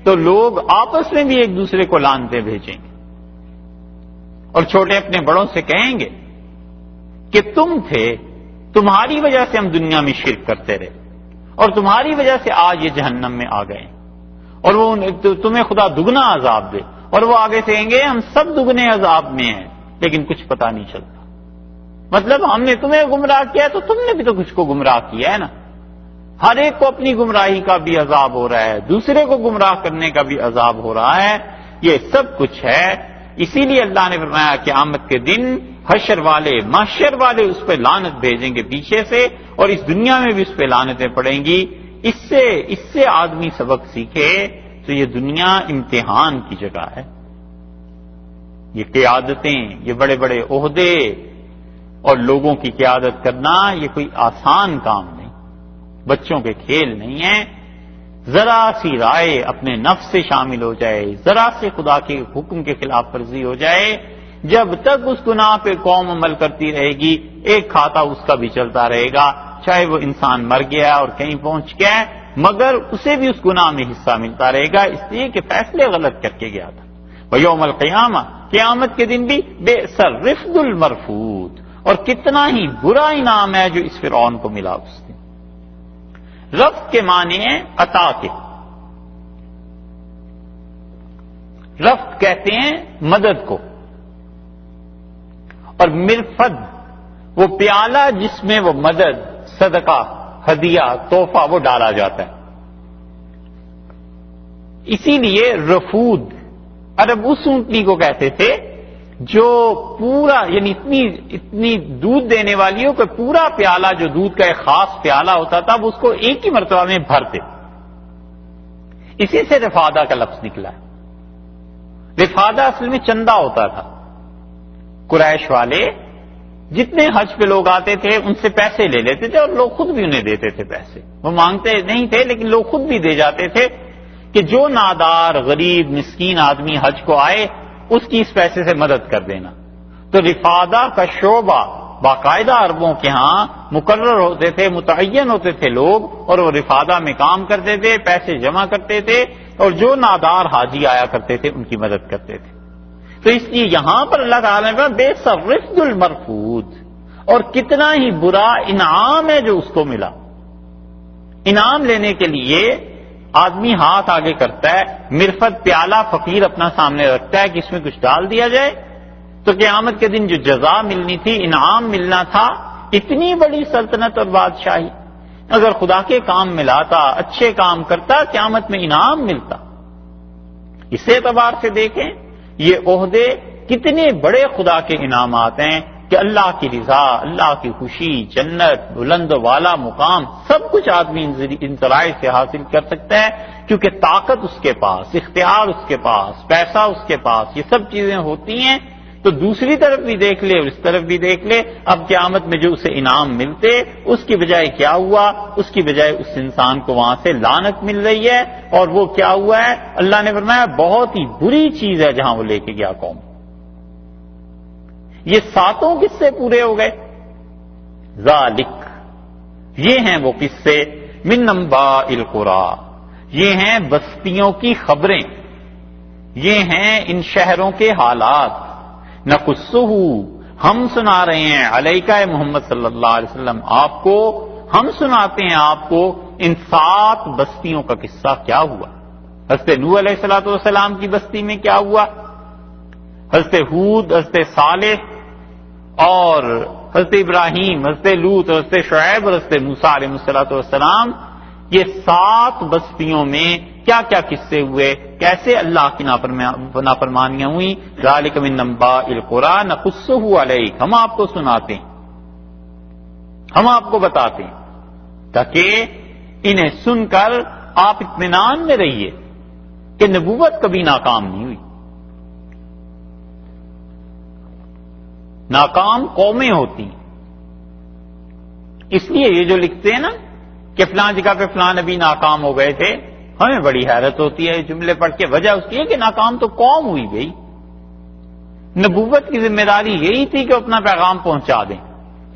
تو لوگ آپس میں بھی ایک دوسرے کو لعنتیں بھیجیں گے، اور چھوٹے اپنے بڑوں سے کہیں گے کہ تم تھے، تمہاری وجہ سے ہم دنیا میں شرک کرتے رہے اور تمہاری وجہ سے آج یہ جہنم میں آ گئے، اور وہ تمہیں خدا دگنا عذاب دے، اور وہ آگے سے کہیں گے ہم سب دگنے عذاب میں ہیں لیکن کچھ پتا نہیں چلتا۔ مطلب ہم نے تمہیں گمراہ کیا تو تم نے بھی تو کچھ کو گمراہ کیا ہے نا۔ ہر ایک کو اپنی گمراہی کا بھی عذاب ہو رہا ہے، دوسرے کو گمراہ کرنے کا بھی عذاب ہو رہا ہے، یہ سب کچھ ہے۔ اسی لیے اللہ نے فرمایا قیامت کے دن حشر والے محشر والے اس پہ لعنت بھیجیں گے پیچھے سے، اور اس دنیا میں بھی اس پہ لعنتیں پڑیں گی۔ اس سے آدمی سبق سیکھے تو یہ دنیا امتحان کی جگہ ہے۔ یہ قیادتیں، یہ بڑے بڑے عہدے اور لوگوں کی قیادت کرنا یہ کوئی آسان کام نہیں، بچوں کے کھیل نہیں ہیں۔ ذرا سی رائے اپنے نفس سے شامل ہو جائے، ذرا سے خدا کے حکم کے خلاف ورزی ہو جائے، جب تک اس گناہ پہ قوم عمل کرتی رہے گی ایک کھاتا اس کا بھی چلتا رہے گا، چاہے وہ انسان مر گیا اور کہیں پہنچ گیا مگر اسے بھی اس گناہ میں حصہ ملتا رہے گا، اس لیے کہ فیصلے غلط کر کے گیا تھا۔ وَيَوْمَ الْقِيَامَةِ، قیامت کے دن بھی بئس الرفد المرفود، اور کتنا ہی برا انعام ہے جو اس فرعون کو ملا اس دن۔ رفق کے معنی ہیں عطا کے. رفق کہتے ہیں مدد کو، اور مرفد وہ پیالہ جس میں وہ مدد، صدقہ، ہدیہ، تحفہ وہ ڈالا جاتا ہے. اسی لیے رفود عرب اس اونٹنی کو کہتے تھے جو پورا یعنی اتنی دودھ دینے والی ہو کہ پورا پیالہ جو دودھ کا ایک خاص پیالہ ہوتا تھا وہ اس کو ایک ہی مرتبہ میں بھرتے. اسی سے رفادہ کا لفظ نکلا ہے. رفادہ اصل میں چندہ ہوتا تھا. قریش والے جتنے حج پہ لوگ آتے تھے ان سے پیسے لے لیتے تھے اور لوگ خود بھی انہیں دیتے تھے پیسے. وہ مانگتے نہیں تھے لیکن لوگ خود بھی دے جاتے تھے کہ جو نادار غریب مسکین آدمی حج کو آئے اس کی اس پیسے سے مدد کر دینا. تو رفادہ کا شعبہ باقاعدہ عربوں کے ہاں مقرر ہوتے تھے، متعین ہوتے تھے لوگ، اور وہ رفادہ میں کام کرتے تھے، پیسے جمع کرتے تھے اور جو نادار حاجی آیا کرتے تھے ان کی مدد کرتے تھے. تو اس لیے یہاں پر اللہ تعالیٰ نے کہا بے رفد المرفود، اور کتنا ہی برا انعام ہے جو اس کو ملا. انعام لینے کے لیے آدمی ہاتھ آگے کرتا ہے، مرفت پیالہ فقیر اپنا سامنے رکھتا ہے کہ اس میں کچھ ڈال دیا جائے. تو قیامت کے دن جو جزا ملنی تھی، انعام ملنا تھا، اتنی بڑی سلطنت اور بادشاہی اگر خدا کے کام میں لاتا، اچھے کام کرتا، قیامت میں انعام ملتا. اس اعتبار سے دیکھیں یہ عہدے کتنے بڑے خدا کے انعامات ہیں کہ اللہ کی رضا، اللہ کی خوشی، جنت، بلند و والا مقام، سب کچھ آدمی ان ذرائع سے حاصل کر سکتا ہے کیونکہ طاقت اس کے پاس، اختیار اس کے پاس، پیسہ اس کے پاس، یہ سب چیزیں ہوتی ہیں. تو دوسری طرف بھی دیکھ لے اور اس طرف بھی دیکھ لے، اب قیامت میں جو اسے انعام ملتے اس کی بجائے کیا ہوا؟ اس کی بجائے اس انسان کو وہاں سے لعنت مل رہی ہے. اور وہ کیا ہوا ہے؟ اللہ نے فرمایا بہت ہی بری چیز ہے جہاں وہ لے کے گیا قوم. یہ ساتوں قصے پورے ہو گئے. ذالک، یہ ہیں وہ قصے، من انباء القری، یہ ہیں بستیوں کی خبریں، یہ ہیں ان شہروں کے حالات. نقصہ، ہم سنا رہے ہیں، علیکہ محمد صلی اللہ علیہ وسلم آپ کو، ہم سناتے ہیں آپ کو ان 7 بستیوں کا قصہ کیا ہوا. حضرت نوح علیہ السلام کی بستی میں کیا ہوا، حضرت ہود، حضرت صالح اور حضرت ابراہیم، حضرت لوط، حضرت شعیب اور حضرت موسیٰ علیہ السلام، یہ 7 بستیوں میں کیا کیا قصے ہوئے، کیسے اللہ کی نافرمانیاں ہوئی. ذالک من انباء القری نقصہ علیک، ہم آپ کو سناتے ہیں، ہم آپ کو بتاتے ہیں تاکہ انہیں سن کر آپ اطمینان میں رہیے کہ نبوت کبھی ناکام نہیں ہوئی. ناکام قومیں ہوتی ہیں. اس لیے یہ جو لکھتے ہیں نا کہ فلاں جگہ پہ فلاں نبی ناکام ہو گئے تھے، ہمیں بڑی حیرت ہوتی ہے یہ جملے پڑھ کے. وجہ اس کی ہے کہ ناکام تو قوم ہوئی گئی. نبوت کی ذمہ داری یہی تھی کہ اپنا پیغام پہنچا دیں.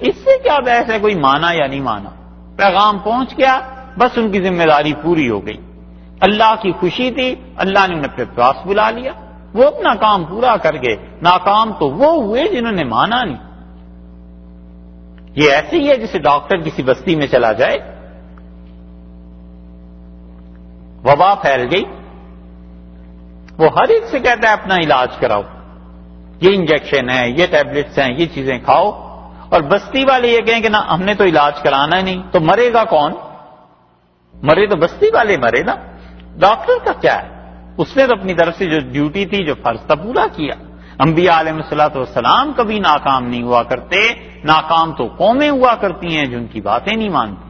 اس سے کیا بحث ہے کوئی مانا یا نہیں مانا، پیغام پہنچ گیا، بس ان کی ذمہ داری پوری ہو گئی. اللہ کی خوشی تھی، اللہ نے انہیں اپنے پاس بلا لیا، وہ اپنا کام پورا کر گئے. ناکام تو وہ ہوئے جنہوں نے مانا نہیں. یہ ایسے ہی ہے جیسے ڈاکٹر کسی بستی میں چلا جائے، وبا پھیل گئی، وہ ہر ایک سے کہتا ہے اپنا علاج کراؤ، یہ انجیکشن ہے، یہ ٹیبلٹس ہیں، یہ چیزیں کھاؤ، اور بستی والے یہ کہیں کہ نا ہم نے تو علاج کرانا ہی نہیں. تو مرے گا کون؟ مرے تو بستی والے مرے نا. ڈاکٹر کا کیا ہے؟ اس نے تو اپنی طرف سے جو ڈیوٹی تھی، جو فرض تھا، پورا کیا. انبیاء علیہ السلام کبھی ناکام نہیں ہوا کرتے. ناکام تو قومیں ہوا کرتی ہیں جو ان کی باتیں نہیں مانتی.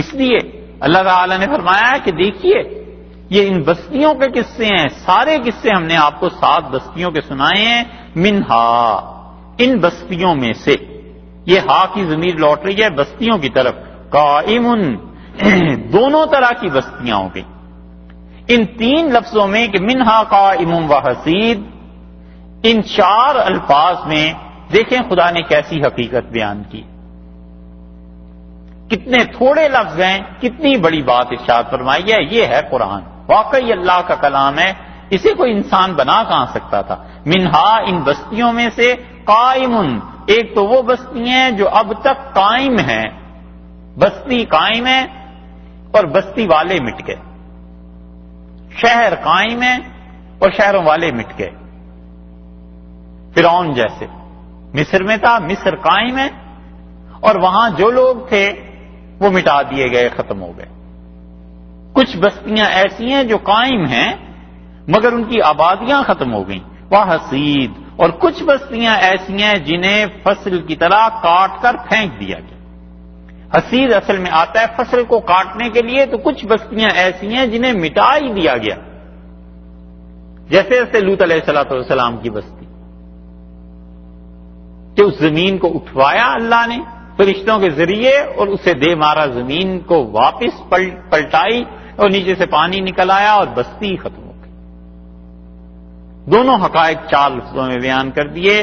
اس لیے اللہ تعالی نے فرمایا ہے کہ دیکھیے یہ ان بستیوں کے قصے ہیں، سارے قصے ہم نے آپ کو 7 بستیوں کے سنائے ہیں. منہا، ان بستیوں میں سے، یہ ہا کی ضمیر لوٹ رہی ہے بستیوں کی طرف. قائم، دونوں طرح کی بستیاں ہو گئی. ان 3 لفظوں میں کہ منہا قائم و حسید، ان 4 الفاظ میں دیکھیں خدا نے کیسی حقیقت بیان کی. کتنے تھوڑے لفظ ہیں، کتنی بڑی بات ارشاد فرمائی ہے. یہ ہے قرآن، واقعی اللہ کا کلام ہے، اسے کوئی انسان بنا کہاں سکتا تھا. منہا، ان بستیوں میں سے، قائم، ایک تو وہ بستی ہیں جو اب تک قائم ہیں. بستی قائم ہے اور بستی والے مٹ گئے. شہر قائم ہے اور شہروں والے مٹ گئے. فرعون جیسے مصر میں تھا، مصر قائم ہے اور وہاں جو لوگ تھے وہ مٹا دیے گئے، ختم ہو گئے. کچھ بستیاں ایسی ہیں جو قائم ہیں مگر ان کی آبادیاں ختم ہو گئیں. وہ حسید. اور کچھ بستیاں ایسی ہیں جنہیں فصل کی طرح کاٹ کر پھینک دیا گیا. حسید اصل میں آتا ہے فصل کو کاٹنے کے لیے، تو کچھ بستیاں ایسی ہیں جنہیں مٹا ہی دیا گیا، جیسے لوط علیہ السلام کی بستی کہ اس زمین کو اٹھوایا اللہ نے فرشتوں کے ذریعے اور اسے دے مارا، زمین کو واپس پلٹائی اور نیچے سے پانی نکل آیا اور بستی ختم ہو گئی. دونوں حقائق 4 لفظوں میں بیان کر دیے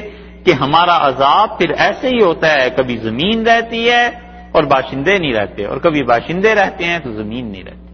کہ ہمارا عذاب پھر ایسے ہی ہوتا ہے، کبھی زمین رہتی ہے اور باشندے نہیں رہتے، اور کبھی باشندے رہتے ہیں تو زمین نہیں رہتی.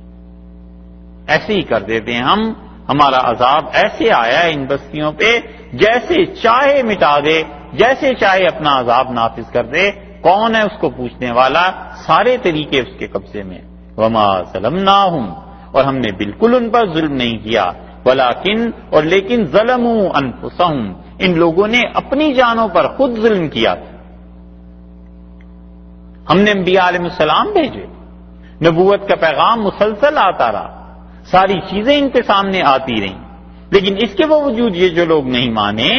ایسے ہی کر دیتے ہیں ہم. ہمارا عذاب ایسے آیا ہے ان بستیوں پہ، جیسے چاہے مٹا دے، جیسے چاہے اپنا عذاب نافذ کر دے. کون ہے اس کو پوچھنے والا؟ سارے طریقے اس کے قبضے میں. وما ظلمناہم، اور ہم نے بالکل ان پر ظلم نہیں کیا، ولیکن، اور لیکن ظلموا انفسہم، ان لوگوں نے اپنی جانوں پر خود ظلم کیا تھا. ہم نے انبیاء علیہ السلام بھیجے، نبوت کا پیغام مسلسل آتا رہا، ساری چیزیں ان کے سامنے آتی رہیں، لیکن اس کے باوجود یہ جو لوگ نہیں مانے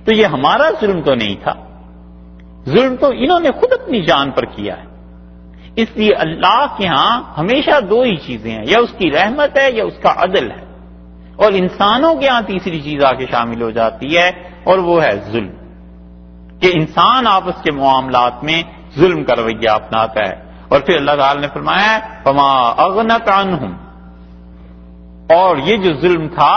تو یہ ہمارا ظلم تو نہیں تھا، ظلم تو انہوں نے خود اپنی جان پر کیا ہے. اس لیے اللہ کے ہاں ہمیشہ 2 ہی چیزیں ہیں، یا اس کی رحمت ہے یا اس کا عدل ہے، اور انسانوں کے ہاں تیسری چیز آ کے شامل ہو جاتی ہے اور وہ ہے ظلم، کہ انسان آپس کے معاملات میں ظلم کا رویہ اپناتا ہے. اور پھر اللہ تعالی نے فرمایا فما اغنت عنہم، اور یہ جو ظلم تھا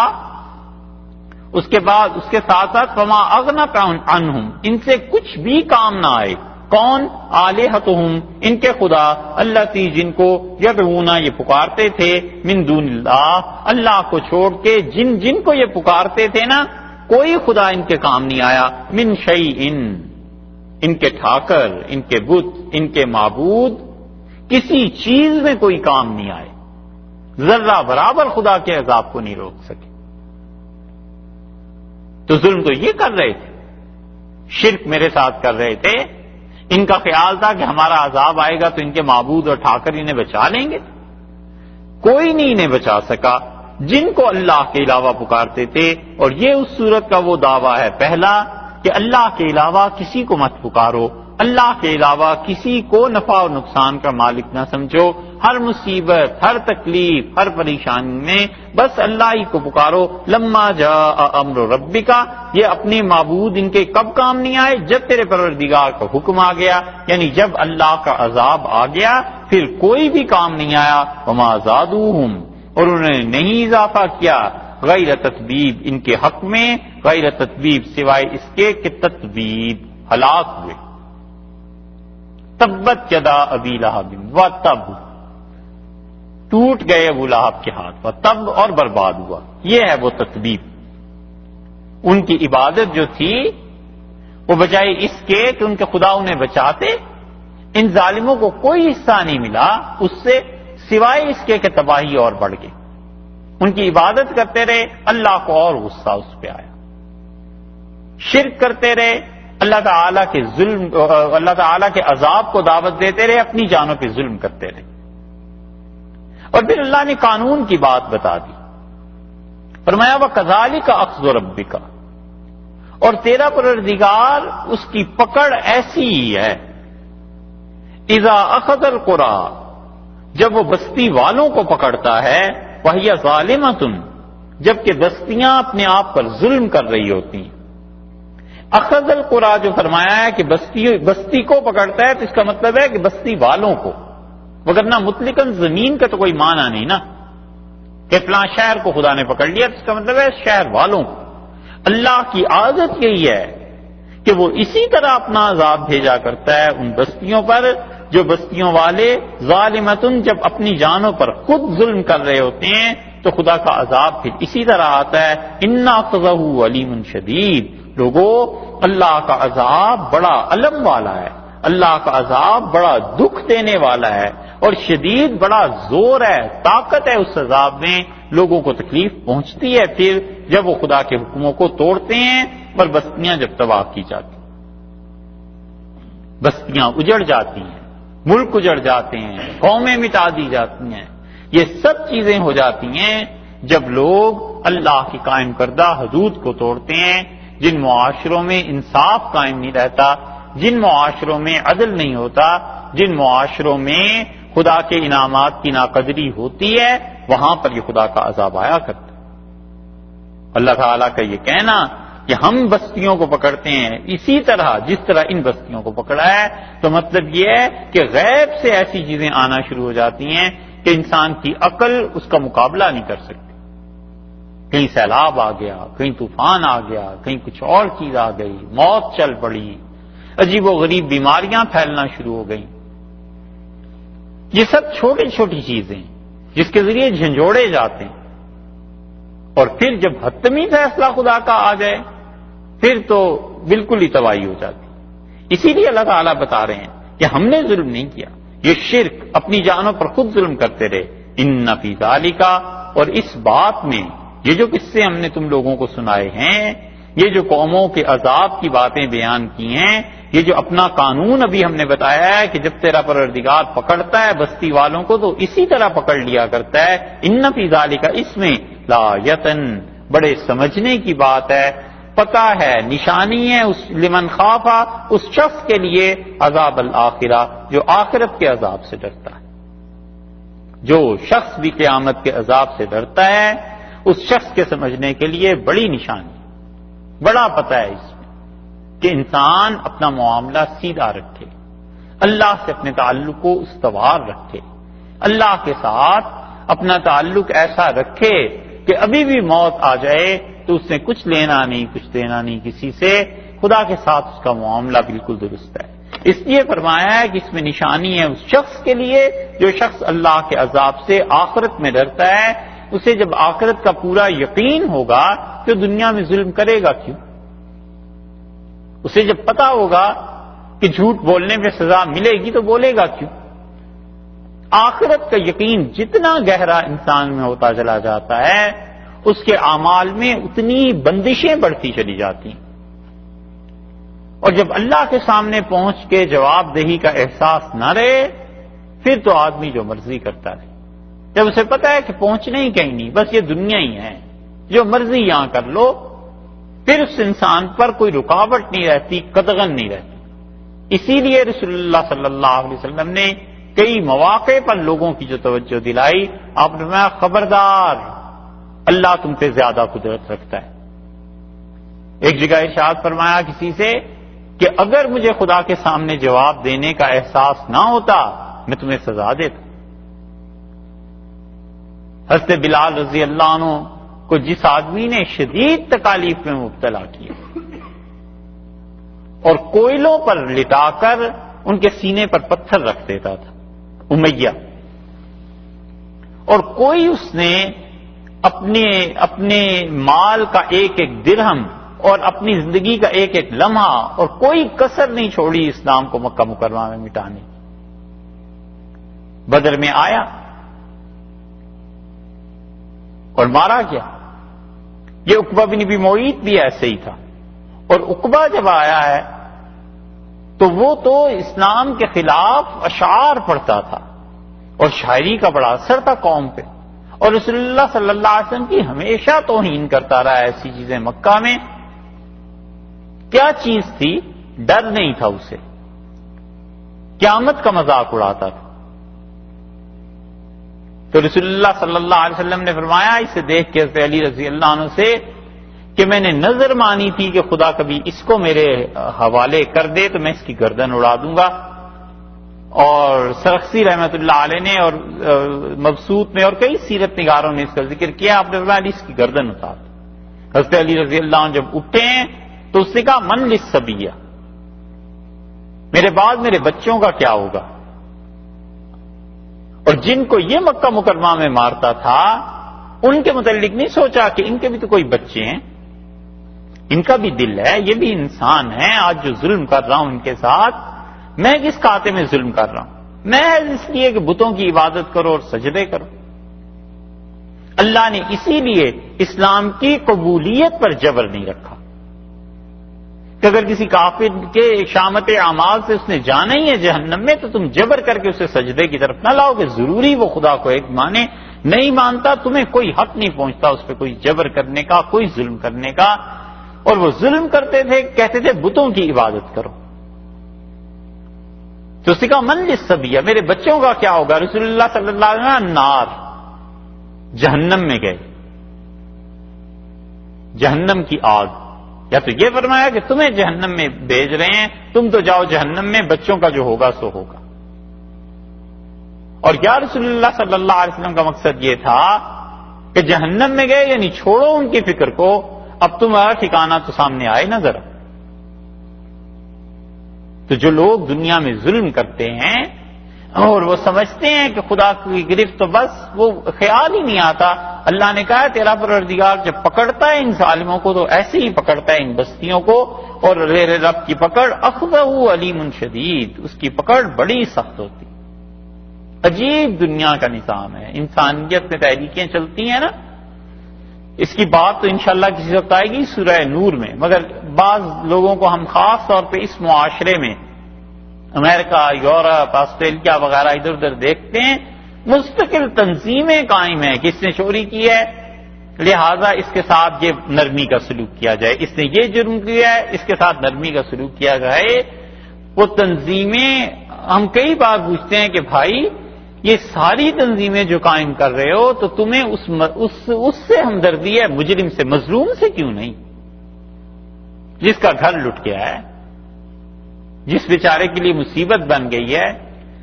اس کے بعد اس کے ساتھ ساتھ فما اغنت عنہم، ان سے کچھ بھی کام نہ آئے. کون؟ آلہتہم، ان کے خدا، اللاتی، جن کو یدعون، یہ پکارتے تھے، من دون اللہ، اللہ کو چھوڑ کے جن کو یہ پکارتے تھے نا، کوئی خدا ان کے کام نہیں آیا. من شیئن، ان کے ٹھاکر، ان کے بت، ان کے معبود، کسی چیز میں کوئی کام نہیں آئے، ذرہ برابر خدا کے عذاب کو نہیں روک سکے. تو ظلم تو یہ کر رہے تھے، شرک میرے ساتھ کر رہے تھے. ان کا خیال تھا کہ ہمارا عذاب آئے گا تو ان کے معبود اور ٹھاکر انہیں بچا لیں گے. کوئی نہیں انہیں بچا سکا جن کو اللہ کے علاوہ پکارتے تھے. اور یہ اس صورت کا وہ دعویٰ ہے پہلا کہ اللہ کے علاوہ کسی کو مت پکارو، اللہ کے علاوہ کسی کو نفع و نقصان کا مالک نہ سمجھو. ہر مصیبت، ہر تکلیف، ہر پریشانی میں بس اللہ ہی کو پکارو. لما جاء امر ربک، یہ اپنے معبود ان کے کب کام نہیں آئے؟ جب تیرے پروردگار کا حکم آ گیا، یعنی جب اللہ کا عذاب آ گیا پھر کوئی بھی کام نہیں آیا. وما زادوہم، اور انہوں نے نہیں اضافہ کیا غیر تتبیب، ان کے حق میں غیر تتبیب، سوائے اس کے کہ تتبیب، ہلاک ہوئے. تبت یدا ابی لہب و تب، ٹوٹ گئے ابو لہب کے ہاتھ، و تب، اور برباد ہوا. یہ ہے وہ تتبیب. ان کی عبادت جو تھی وہ بجائے اس کے کہ ان کے خدا انہیں بچاتے، ان ظالموں کو کوئی حصہ نہیں ملا اس سے سوائے اس کے کہ تباہی اور بڑھ گئی. ان کی عبادت کرتے رہے، اللہ کو اور غصہ اس پہ آیا. شرک کرتے رہے، اللہ تعالیٰ کے عذاب کو دعوت دیتے رہے، اپنی جانوں پہ ظلم کرتے رہے. اور پھر اللہ نے قانون کی بات بتا دی، فرمایا وَكَذَلِكَ أَخْذُ رَبِّكَ، اور تیرا پروردگار اس کی پکڑ ایسی ہی ہے. اذا اخذ القرى، جب وہ بستی والوں کو پکڑتا ہے، وہی ظالمۃ، جبکہ بستیاں اپنے آپ پر ظلم کر رہی ہوتی ہیں. اخذ القرى جو فرمایا ہے کہ بستی کو پکڑتا ہے تو اس کا مطلب ہے کہ بستی والوں کو، وگرنہ مطلقاً زمین کا تو کوئی معنی نہیں نا کہ فلاں شہر کو خدا نے پکڑ لیا، تو اس کا مطلب ہے شہر والوں کو. اللہ کی عادت یہی ہے کہ وہ اسی طرح اپنا عذاب بھیجا کرتا ہے ان بستیوں پر جو بستیوں والے ظالمتن جب اپنی جانوں پر خود ظلم کر رہے ہوتے ہیں تو خدا کا عذاب پھر اسی طرح آتا ہے. انا اخذہ علیم شدید، لوگوں اللہ کا عذاب بڑا علم والا ہے، اللہ کا عذاب بڑا دکھ دینے والا ہے. اور شدید بڑا زور ہے، طاقت ہے اس عذاب میں، لوگوں کو تکلیف پہنچتی ہے پھر جب وہ خدا کے حکموں کو توڑتے ہیں اور بستیاں جب تباہ کی جاتی ہیں، بستیاں اجڑ جاتی ہیں، ملک اجڑ جاتے ہیں، قومیں مٹا دی جاتی ہیں. یہ سب چیزیں ہو جاتی ہیں جب لوگ اللہ کی قائم کردہ حدود کو توڑتے ہیں. جن معاشروں میں انصاف قائم نہیں رہتا، جن معاشروں میں عدل نہیں ہوتا، جن معاشروں میں خدا کے انعامات کی ناقدری ہوتی ہے، وہاں پر یہ خدا کا عذاب آیا کرتا. اللہ تعالیٰ کا یہ کہنا کہ ہم بستیوں کو پکڑتے ہیں اسی طرح جس طرح ان بستیوں کو پکڑا ہے، تو مطلب یہ ہے کہ غیب سے ایسی چیزیں آنا شروع ہو جاتی ہیں کہ انسان کی عقل اس کا مقابلہ نہیں کر سکتی. کہیں سیلاب آ گیا، کہیں طوفان آ گیا، کہیں کچھ اور چیز آ گئی، موت چل پڑی، عجیب و غریب بیماریاں پھیلنا شروع ہو گئیں. یہ سب چھوٹی چھوٹی چیزیں جس کے ذریعے جھنجھوڑے جاتے ہیں، اور پھر جب حتمی فیصلہ خدا کا آ جائے پھر تو بالکل ہی تباہی ہو جاتی. اسی لیے اللہ تعالیٰ بتا رہے ہیں کہ ہم نے ظلم نہیں کیا، یہ شرک اپنی جانوں پر خود ظلم کرتے رہے. ان فی ذالک، اور اس بات میں یہ جو قصے ہم نے تم لوگوں کو سنائے ہیں، یہ جو قوموں کے عذاب کی باتیں بیان کی ہیں، یہ جو اپنا قانون ابھی ہم نے بتایا ہے کہ جب تیرا پروردگار پکڑتا ہے بستی والوں کو تو اسی طرح پکڑ لیا کرتا ہے. ان فی ذالک، اس میں لآیۃ، بڑے سمجھنے کی بات ہے، پتہ ہے، نشانی ہے اس لمن خافا، اس شخص کے لیے عذاب الآخرہ جو آخرت کے عذاب سے ڈرتا ہے. جو شخص بھی قیامت کے عذاب سے ڈرتا ہے اس شخص کے سمجھنے کے لیے بڑی نشانی، بڑا پتہ ہے اس میں کہ انسان اپنا معاملہ سیدھا رکھے، اللہ سے اپنے تعلق کو استوار رکھے، اللہ کے ساتھ اپنا تعلق ایسا رکھے کہ ابھی بھی موت آ جائے تو اس نے کچھ لینا نہیں کچھ دینا نہیں کسی سے، خدا کے ساتھ اس کا معاملہ بالکل درست ہے. اس لیے فرمایا ہے کہ اس میں نشانی ہے اس شخص کے لیے جو شخص اللہ کے عذاب سے آخرت میں ڈرتا ہے. اسے جب آخرت کا پورا یقین ہوگا تو دنیا میں ظلم کرے گا کیوں؟ اسے جب پتا ہوگا کہ جھوٹ بولنے میں سزا ملے گی تو بولے گا کیوں؟ آخرت کا یقین جتنا گہرا انسان میں ہوتا چلا جاتا ہے اس کے اعمال میں اتنی بندشیں بڑھتی چلی جاتی ہیں. اور جب اللہ کے سامنے پہنچ کے جواب دہی کا احساس نہ رہے پھر تو آدمی جو مرضی کرتا رہے. جب اسے پتا ہے کہ پہنچنا ہی کہیں نہیں، بس یہ دنیا ہی ہے، جو مرضی یہاں کر لو، پھر اس انسان پر کوئی رکاوٹ نہیں رہتی، قدغن نہیں رہتی. اسی لیے رسول اللہ صلی اللہ علیہ وسلم نے کئی مواقع پر لوگوں کی جو توجہ دلائی، آپ نے فرمایا خبردار، اللہ تم پہ زیادہ قدرت رکھتا ہے. ایک جگہ ارشاد فرمایا کسی سے کہ اگر مجھے خدا کے سامنے جواب دینے کا احساس نہ ہوتا میں تمہیں سزا دیتا. حضرت بلال رضی اللہ عنہ کو جس آدمی نے شدید تکالیف میں مبتلا کیا اور کوئلوں پر لٹا کر ان کے سینے پر پتھر رکھ دیتا تھا، امیہ، اور کوئی اس نے اپنے مال کا ایک ایک درہم اور اپنی زندگی کا ایک ایک لمحہ اور کوئی کسر نہیں چھوڑی اسلام کو مکہ مکرمہ میں مٹانے. بدر میں آیا اور مارا گیا. یہ عقبہ بن ابی معیط بھی ایسے ہی تھا. اور عقبہ جب آیا ہے تو وہ تو اسلام کے خلاف اشعار پڑھتا تھا اور شاعری کا بڑا اثر تھا قوم پہ، اور رسول اللہ صلی اللہ علیہ وسلم کی ہمیشہ توہین کرتا رہا ایسی چیزیں مکہ میں. کیا چیز تھی؟ ڈر نہیں تھا اسے، قیامت کا مذاق اڑاتا تھا. تو رسول اللہ صلی اللہ علیہ وسلم نے فرمایا اسے دیکھ کے حضرت علی رضی اللہ عنہ سے کہ میں نے نظر مانی تھی کہ خدا کبھی اس کو میرے حوالے کر دے تو میں اس کی گردن اڑا دوں گا. اور سرخسی رحمت اللہ علیہ نے اور مبسوط میں اور کئی سیرت نگاروں نے اس کا ذکر کیا. آپ نے فرمایا علی اس کی گردن اتار. حضرت علی رضی اللہ عنہ جب اٹھے ہیں تو اس نے کہا من للصبیہ، میرے بعد میرے بچوں کا کیا ہوگا؟ اور جن کو یہ مکہ مکرمہ میں مارتا تھا ان کے متعلق نہیں سوچا کہ ان کے بھی تو کوئی بچے ہیں، ان کا بھی دل ہے، یہ بھی انسان ہے. آج جو ظلم کر رہا ہوں ان کے ساتھ، میں کس کھاتے میں ظلم کر رہا ہوں؟ محض اس لیے کہ بتوں کی عبادت کرو اور سجدے کرو۔ اللہ نے اسی لیے اسلام کی قبولیت پر جبر نہیں رکھا کہ اگر کسی کافر کے شامت اعمال سے اس نے جانا ہی ہے جہنم میں تو تم جبر کر کے اسے سجدے کی طرف نہ لاؤ کہ ضروری وہ خدا کو ایک مانے، نہیں مانتا تمہیں کوئی حق نہیں پہنچتا اس پہ کوئی جبر کرنے کا، کوئی ظلم کرنے کا۔ اور وہ ظلم کرتے تھے، کہتے تھے بتوں کی عبادت کرو۔ تو اس نے کہا من للصبیہ، میرے بچوں کا کیا ہوگا؟ رسول اللہ صلی اللہ علیہ وسلم نار، جہنم میں گئے، جہنم کی آگ۔ یا تو یہ فرمایا کہ تمہیں جہنم میں بھیج رہے ہیں، تم تو جاؤ جہنم میں، بچوں کا جو ہوگا سو ہوگا۔ اور یا رسول اللہ صلی اللہ علیہ وسلم کا مقصد یہ تھا کہ جہنم میں گئے یعنی چھوڑو ان کی فکر کو، اب تمہارا ٹھکانہ تو سامنے آئے نہ ذرا۔ تو جو لوگ دنیا میں ظلم کرتے ہیں اور وہ سمجھتے ہیں کہ خدا کی گرفت تو بس وہ خیال ہی نہیں آتا، اللہ نے کہا تیرا پروردگار جب پکڑتا ہے ان ظالموں کو تو ایسے ہی پکڑتا ہے ان بستیوں کو، اور میرے رب کی پکڑ اخذہ علیم شدید، اس کی پکڑ بڑی سخت ہوتی۔ عجیب دنیا کا نظام ہے، انسانیت میں تحریکیں چلتی ہیں نا، اس کی بات تو انشاءاللہ کسی وقت آئے گی سورہ نور میں، مگر بعض لوگوں کو ہم خاص طور پہ اس معاشرے میں امریکہ، یورپ، آسٹریلیا وغیرہ ادھر ادھر دیکھتے ہیں، مستقل تنظیمیں قائم ہیں کہ اس نے چوری کی ہے لہذا اس کے ساتھ یہ نرمی کا سلوک کیا جائے، اس نے یہ جرم کیا ہے اس کے ساتھ نرمی کا سلوک کیا جائے۔ وہ تنظیمیں ہم کئی بار پوچھتے ہیں کہ بھائی یہ ساری تنظیمیں جو قائم کر رہے ہو تو تمہیں اس سے ہمدردی ہے، مجرم سے، مظلوم سے کیوں نہیں؟ جس کا گھر لٹ گیا ہے، جس بیچارے کے لیے مصیبت بن گئی ہے،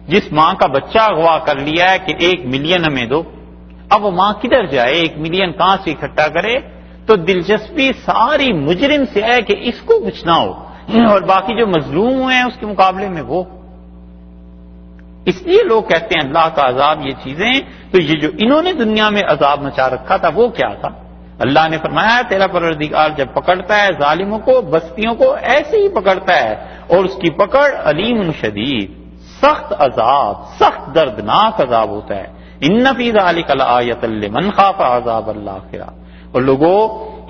جس ماں کا بچہ اغوا کر لیا ہے کہ 1 ملین ہمیں دو، اب وہ ماں کدھر جائے، 1 ملین کہاں سے اکٹھا کرے؟ تو دلچسپی ساری مجرم سے ہے کہ اس کو کچھ نہ ہو، اور باقی جو مظلوم ہوئے ہیں اس کے مقابلے میں وہ۔ اس لیے لوگ کہتے ہیں اللہ کا عذاب یہ چیزیں، تو یہ جو انہوں نے دنیا میں عذاب مچا رکھا تھا وہ کیا تھا؟ اللہ نے فرمایا تیرا پروردگار جب پکڑتا ہے ظالموں کو، بستیوں کو، ایسے ہی پکڑتا ہے، اور اس کی پکڑ علیم شدید، سخت عذاب، سخت دردناک عذاب ہوتا ہے۔ ان فی ذلک لآیۃ لمن خاف عذاب الآخرہ۔ اور لوگوں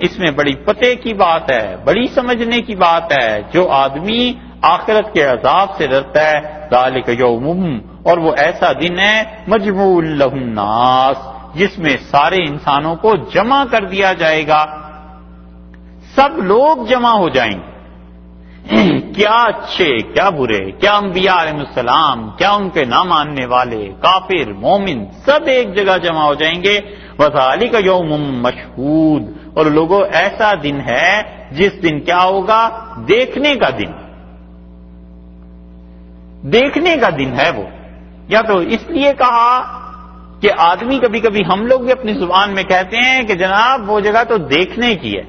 اس میں بڑی پتے کی بات ہے، بڑی سمجھنے کی بات ہے، جو آدمی آخرت کے عذاب سے ڈرتا ہے، ذالک یوم، اور وہ ایسا دن ہے مجموع لہ الناس، جس میں سارے انسانوں کو جمع کر دیا جائے گا، سب لوگ جمع ہو جائیں گے، کیا اچھے کیا برے، کیا انبیاء علیہ السلام، کیا ان کے نہ ماننے والے، کافر مومن، سب ایک جگہ جمع ہو جائیں گے۔ وذالک یوم مشہود، اور لوگوں ایسا دن ہے جس دن کیا ہوگا؟ دیکھنے کا دن، دیکھنے کا دن ہے وہ۔ یا تو اس لیے کہا کہ آدمی کبھی کبھی ہم لوگ بھی اپنی زبان میں کہتے ہیں کہ جناب وہ جگہ تو دیکھنے کی ہے،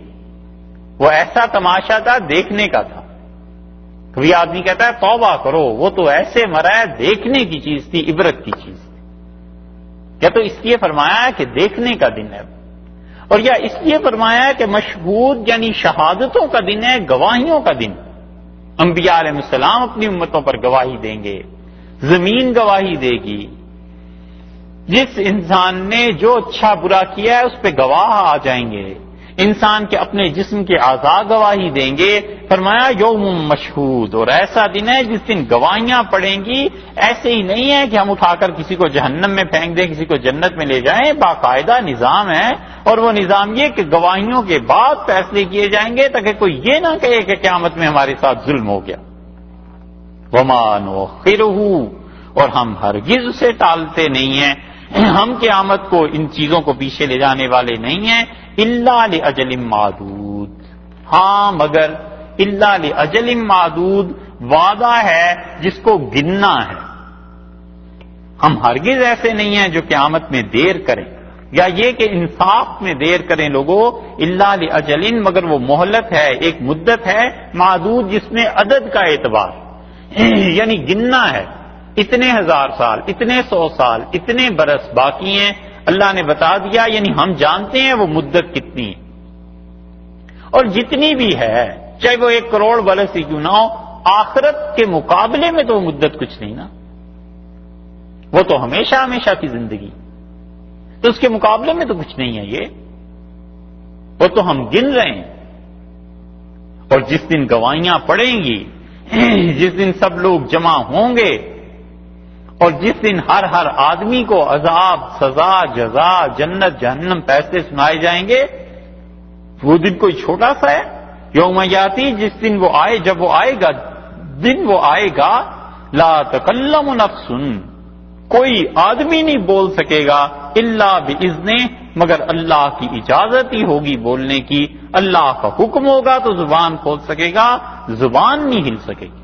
وہ ایسا تماشا تھا، دیکھنے کا تھا۔ کبھی آدمی کہتا ہے توبہ کرو، وہ تو ایسے مرا ہے، دیکھنے کی چیز تھی، عبرت کی چیز تھی۔ یا تو اس لیے فرمایا ہے کہ دیکھنے کا دن ہے، اور یا اس لیے فرمایا ہے کہ مشہود یعنی شہادتوں کا دن ہے، گواہیوں کا دن۔ انبیاء علیہ السلام اپنی امتوں پر گواہی دیں گے، زمین گواہی دے گی، جس انسان نے جو اچھا برا کیا ہے اس پہ گواہ آ جائیں گے، انسان کے اپنے جسم کے اعضاء گواہی دیں گے۔ فرمایا یوم مشہود، اور ایسا دن ہے جس دن گواہیاں پڑیں گی، ایسے ہی نہیں ہے کہ ہم اٹھا کر کسی کو جہنم میں پھینک دیں، کسی کو جنت میں لے جائیں، باقاعدہ نظام ہے، اور وہ نظام یہ کہ گواہیوں کے بعد فیصلے کیے جائیں گے تاکہ کوئی یہ نہ کہے کہ قیامت میں ہمارے ساتھ ظلم ہو گیا۔ وما نؤخرہ، اور ہم ہرگز اسے ٹالتے نہیں ہیں، ہم قیامت کو ان چیزوں کو پیچھے لے جانے والے نہیں ہیں، الا لاجل معدود، ہاں مگر الا لاجل معدود، وعدہ ہے جس کو گننا ہے۔ ہم ہرگز ایسے نہیں ہیں جو قیامت میں دیر کریں، یا یہ کہ انصاف میں دیر کریں لوگوں، الا لاجل، مگر وہ مہلت ہے، ایک مدت ہے معدود جس میں عدد کا اعتبار یعنی گننا ہے، اتنے 1000 سال، اتنے 100 سال، اتنے برس باقی ہیں، اللہ نے بتا دیا، یعنی ہم جانتے ہیں وہ مدت کتنی ہے، اور جتنی بھی ہے چاہے وہ 1 کروڑ برس ہی کیوں نہ ہو، آخرت کے مقابلے میں تو وہ مدت کچھ نہیں نا۔ وہ تو ہمیشہ ہمیشہ کی زندگی، تو اس کے مقابلے میں تو کچھ نہیں ہے یہ، وہ تو ہم گن رہے ہیں۔ اور جس دن گواہیاں پڑیں گی، جس دن سب لوگ جمع ہوں گے، اور جس دن ہر آدمی کو عذاب، سزا، جزا، جنت، جہنم، فیصلے سنائے جائیں گے، وہ دن کوئی چھوٹا سا ہے؟ یوم یاتی، جس دن وہ آئے، جب وہ آئے گا، دن وہ آئے گا، لا تکلم نفس، کوئی آدمی نہیں بول سکے گا الا باذنہ، مگر اللہ کی اجازت ہی ہوگی بولنے کی، اللہ کا حکم ہوگا تو زبان کھول سکے گا، زبان نہیں ہل سکے گی۔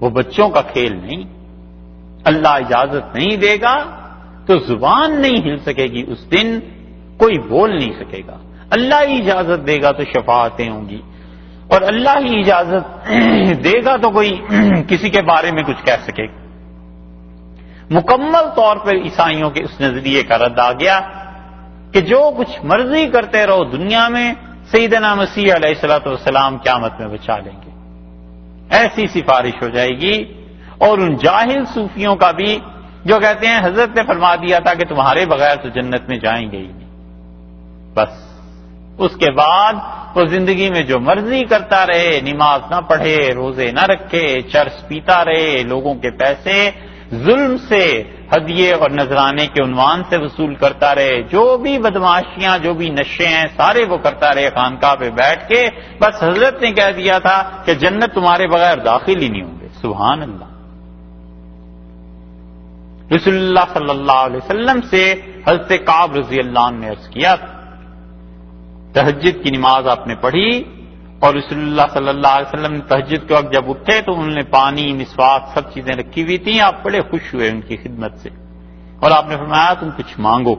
وہ بچوں کا کھیل نہیں، اللہ اجازت نہیں دے گا تو زبان نہیں ہل سکے گی، اس دن کوئی بول نہیں سکے گا، اللہ ہی اجازت دے گا تو شفاعتیں ہوں گی، اور اللہ ہی اجازت دے گا تو کوئی کسی کے بارے میں کچھ کہہ سکے گا۔ مکمل طور پر عیسائیوں کے اس نظریے کا رد آ گیا کہ جو کچھ مرضی کرتے رہو دنیا میں، سیدنا مسیح علیہ الصلوۃ والسلام قیامت میں بچا لیں گے، ایسی سفارش ہو جائے گی۔ اور ان جاہل صوفیوں کا بھی جو کہتے ہیں حضرت نے فرما دیا تھا کہ تمہارے بغیر تو جنت میں جائیں گے ہی نہیں، بس اس کے بعد وہ زندگی میں جو مرضی کرتا رہے، نماز نہ پڑھے، روزے نہ رکھے، چرس پیتا رہے، لوگوں کے پیسے ظلم سے ہدیے اور نذرانے کے عنوان سے وصول کرتا رہے، جو بھی بدماشیاں، جو بھی نشے ہیں سارے وہ کرتا رہے خانقاہ پہ بیٹھ کے، بس حضرت نے کہہ دیا تھا کہ جنت تمہارے بغیر داخل ہی نہیں ہوں گے۔ سبحان اللہ۔ رسول اللہ صلی اللہ علیہ وسلم سے حضرت کعب رضی اللہ عنہ نے عرض کیا، تہجد کی نماز آپ نے پڑھی، اور رسول اللہ صلی اللہ علیہ وسلم نے تہجد کے وقت جب اٹھے تو انہوں نے پانی، مسواک، سب چیزیں رکھی ہوئی تھیں، آپ بڑے خوش ہوئے ان کی خدمت سے، اور آپ نے فرمایا تم کچھ مانگو۔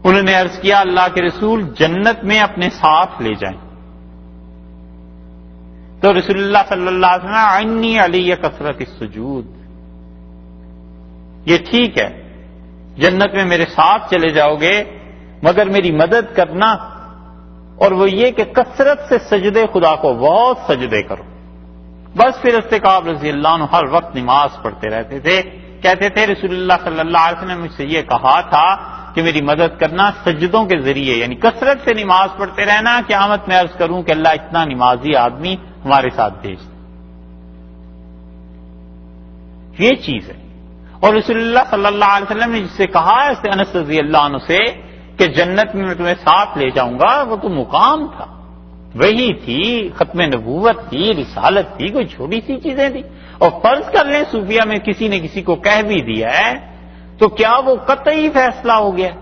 انہوں نے عرض کیا اللہ کے رسول جنت میں اپنے ساتھ لے جائیں، تو رسول اللہ صلی اللہ علیہ وسلم عنی علی کثرت السجود، یہ ٹھیک ہے جنت میں میرے ساتھ چلے جاؤ گے، مگر میری مدد کرنا، اور وہ یہ کہ کثرت سے سجدے، خدا کو بہت سجدے کرو۔ بس پھر کعب رضی اللہ عنہ ہر وقت نماز پڑھتے رہتے تھے، کہتے تھے رسول اللہ صلی اللہ علیہ وسلم نے مجھ سے یہ کہا تھا کہ میری مدد کرنا سجدوں کے ذریعے، یعنی کثرت سے نماز پڑھتے رہنا، قیامت میں عرض کروں کہ اللہ اتنا نمازی آدمی ہمارے ساتھ بھیج دے، یہ چیز ہے۔ اور رسول اللہ صلی اللہ علیہ وسلم نے جس سے کہا ہے انس رضی اللہ عنہ سے کہ جنت میں میں تمہیں ساتھ لے جاؤں گا، وہ تو مقام تھا، وہی تھی، ختم نبوت تھی، رسالت تھی، کوئی چھوٹی سی چیزیں تھی۔ اور فرض کر لیں صوفیہ میں کسی نے کسی کو کہہ بھی دیا ہے تو کیا وہ قطعی فیصلہ ہو گیا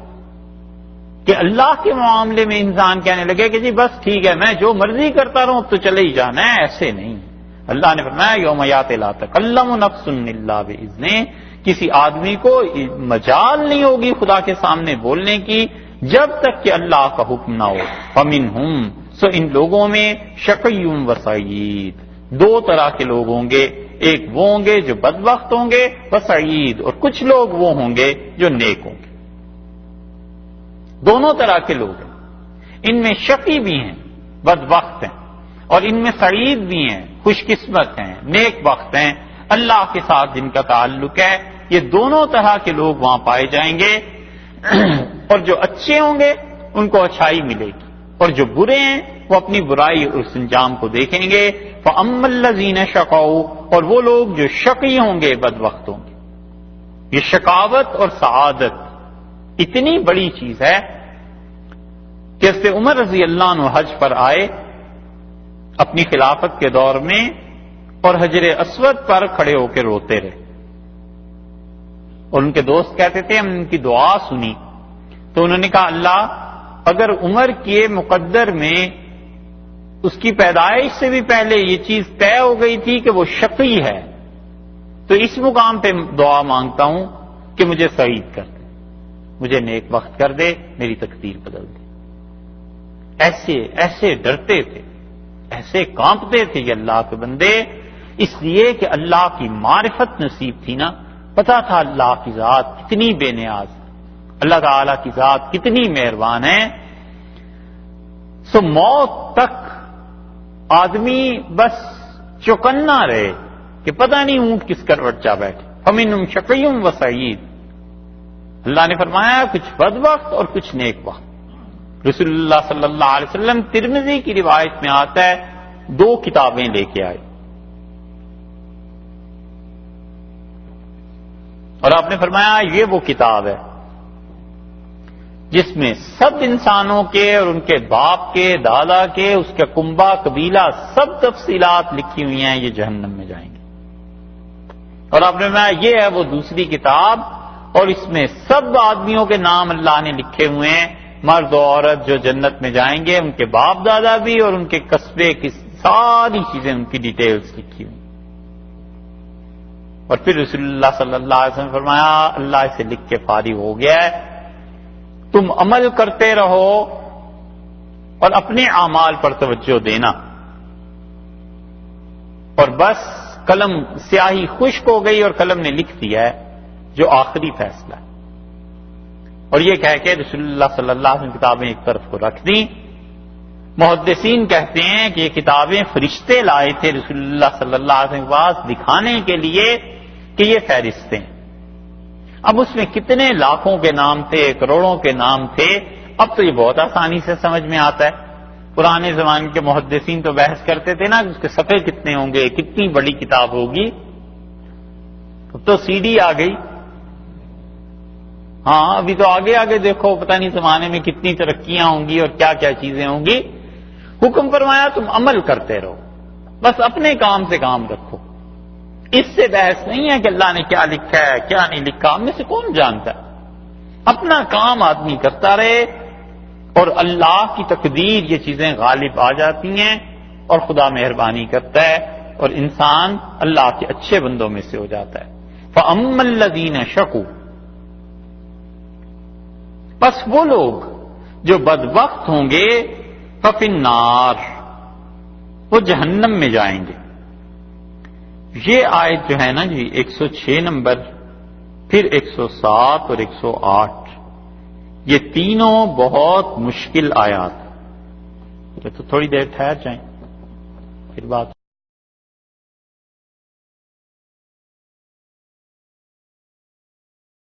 کہ اللہ کے معاملے میں انسان کہنے لگے کہ جی بس ٹھیک ہے میں جو مرضی کرتا رہوں اب تو چلے ہی جانا ہے؟ ایسے نہیں، اللہ نے فرمایا یوم یات لا تکلم نفس الا باذنہ، کسی آدمی کو مجال نہیں ہوگی خدا کے سامنے بولنے کی جب تک کہ اللہ کا حکم نہ ہو۔ فمنہم، سو ان لوگوں میں شقی و سعید، دو طرح کے لوگ ہوں گے، ایک وہ ہوں گے جو بدبخت ہوں گے، وسعید، اور کچھ لوگ وہ ہوں گے جو نیک ہوں گے۔ دونوں طرح کے لوگ ہیں، ان میں شقی بھی ہیں، بدبخت ہیں، اور ان میں سعید بھی ہیں، خوش قسمت ہیں، نیک بخت ہیں، اللہ کے ساتھ جن کا تعلق ہے۔ یہ دونوں طرح کے لوگ وہاں پائے جائیں گے، اور جو اچھے ہوں گے ان کو اچھائی ملے گی، اور جو برے ہیں وہ اپنی برائی اور اس انجام کو دیکھیں گے۔ فَأَمَّا الَّذِينَ شَقَوْا، اور وہ لوگ جو شقی ہوں گے، بدبخت ہوں گے۔ یہ شقاوت اور سعادت اتنی بڑی چیز ہے کہ حضرت عمر رضی اللہ عنہ حج پر آئے اپنی خلافت کے دور میں، اور حجر اسود پر کھڑے ہو کے روتے رہے، اور ان کے دوست کہتے تھے ہم نے ان کی دعا سنی، تو انہوں نے کہا اللہ اگر عمر کے مقدر میں اس کی پیدائش سے بھی پہلے یہ چیز طے ہو گئی تھی کہ وہ شقی ہے، تو اس مقام پہ دعا مانگتا ہوں کہ مجھے سعید کر دے، مجھے نیک وقت کر دے، میری تقدیر بدل دے۔ ایسے ایسے ڈرتے تھے، ایسے کانپتے تھے یہ اللہ کے بندے، اس لیے کہ اللہ کی معرفت نصیب تھی نا، پتا تھا اللہ کی ذات کتنی بے نیاز ہے، اللہ تعالی کی ذات کتنی مہربان ہے۔ سو موت تک آدمی بس چوکنا رہے کہ پتہ نہیں اونٹ کس کروٹ جا بیٹھے. فمنہم شقی و سعید. اللہ نے فرمایا کچھ بدبخت اور کچھ نیک بخت. رسول اللہ صلی اللہ علیہ وسلم ترمذی کی روایت میں آتا ہے 2 کتابیں لے کے آئے اور آپ نے فرمایا یہ وہ کتاب ہے جس میں سب انسانوں کے اور ان کے باپ کے دادا کے اس کا کنبہ قبیلہ سب تفصیلات لکھی ہوئی ہیں، یہ جہنم میں جائیں گے. اور آپ نے فرمایا یہ ہے وہ دوسری کتاب اور اس میں سب آدمیوں کے نام اللہ نے لکھے ہوئے ہیں، مرد و عورت جو جنت میں جائیں گے، ان کے باپ دادا بھی اور ان کے قصبے کی ساری چیزیں، ان کی ڈیٹیلز لکھی ہوئی. اور پھر رسول اللہ صلی اللہ علیہ وسلم نے فرمایا اللہ اسے لکھ کے فارغ ہو گیا ہے، تم عمل کرتے رہو اور اپنے اعمال پر توجہ دینا. اور بس قلم سیاہی خشک ہو گئی اور قلم نے لکھ دیا ہے جو آخری فیصلہ ہے. اور یہ کہہ کے رسول اللہ صلی اللہ علیہ وسلم کتابیں ایک طرف کو رکھ دیں. محدثین کہتے ہیں کہ یہ کتابیں فرشتے لائے تھے رسول اللہ صلی اللہ علیہ وسلم کے پاس دکھانے کے لیے کہ یہ فہرستیں. اب اس میں کتنے لاکھوں کے نام تھے، کروڑوں کے نام تھے، اب تو یہ بہت آسانی سے سمجھ میں آتا ہے. پرانے زمانے کے محدثین تو بحث کرتے تھے نا کہ اس کے صفحے کتنے ہوں گے، کتنی بڑی کتاب ہوگی. اب تو سی ڈی آ گئی. ہاں ابھی تو آگے آگے دیکھو، پتہ نہیں زمانے میں کتنی ترقیاں ہوں گی اور کیا کیا چیزیں ہوں گی. حکم فرمایا تم عمل کرتے رہو، بس اپنے کام سے کام رکھو. اس سے بحث نہیں ہے کہ اللہ نے کیا لکھا ہے کیا نہیں لکھا، ہم میں سے کون جانتا ہے. اپنا کام آدمی کرتا رہے اور اللہ کی تقدیر یہ چیزیں غالب آ جاتی ہیں اور خدا مہربانی کرتا ہے اور انسان اللہ کے اچھے بندوں میں سے ہو جاتا ہے. فَأَمَّا الَّذِينَ شَقُوا، بس وہ لوگ جو بدبخت ہوں گے فَفِي النَّارِ، وہ جہنم میں جائیں گے. یہ آیت جو ہے نا جی 106 نمبر، پھر 107 اور 108، یہ تینوں بہت مشکل آیات. تو تھوڑی دیر ٹھہر جائیں پھر بات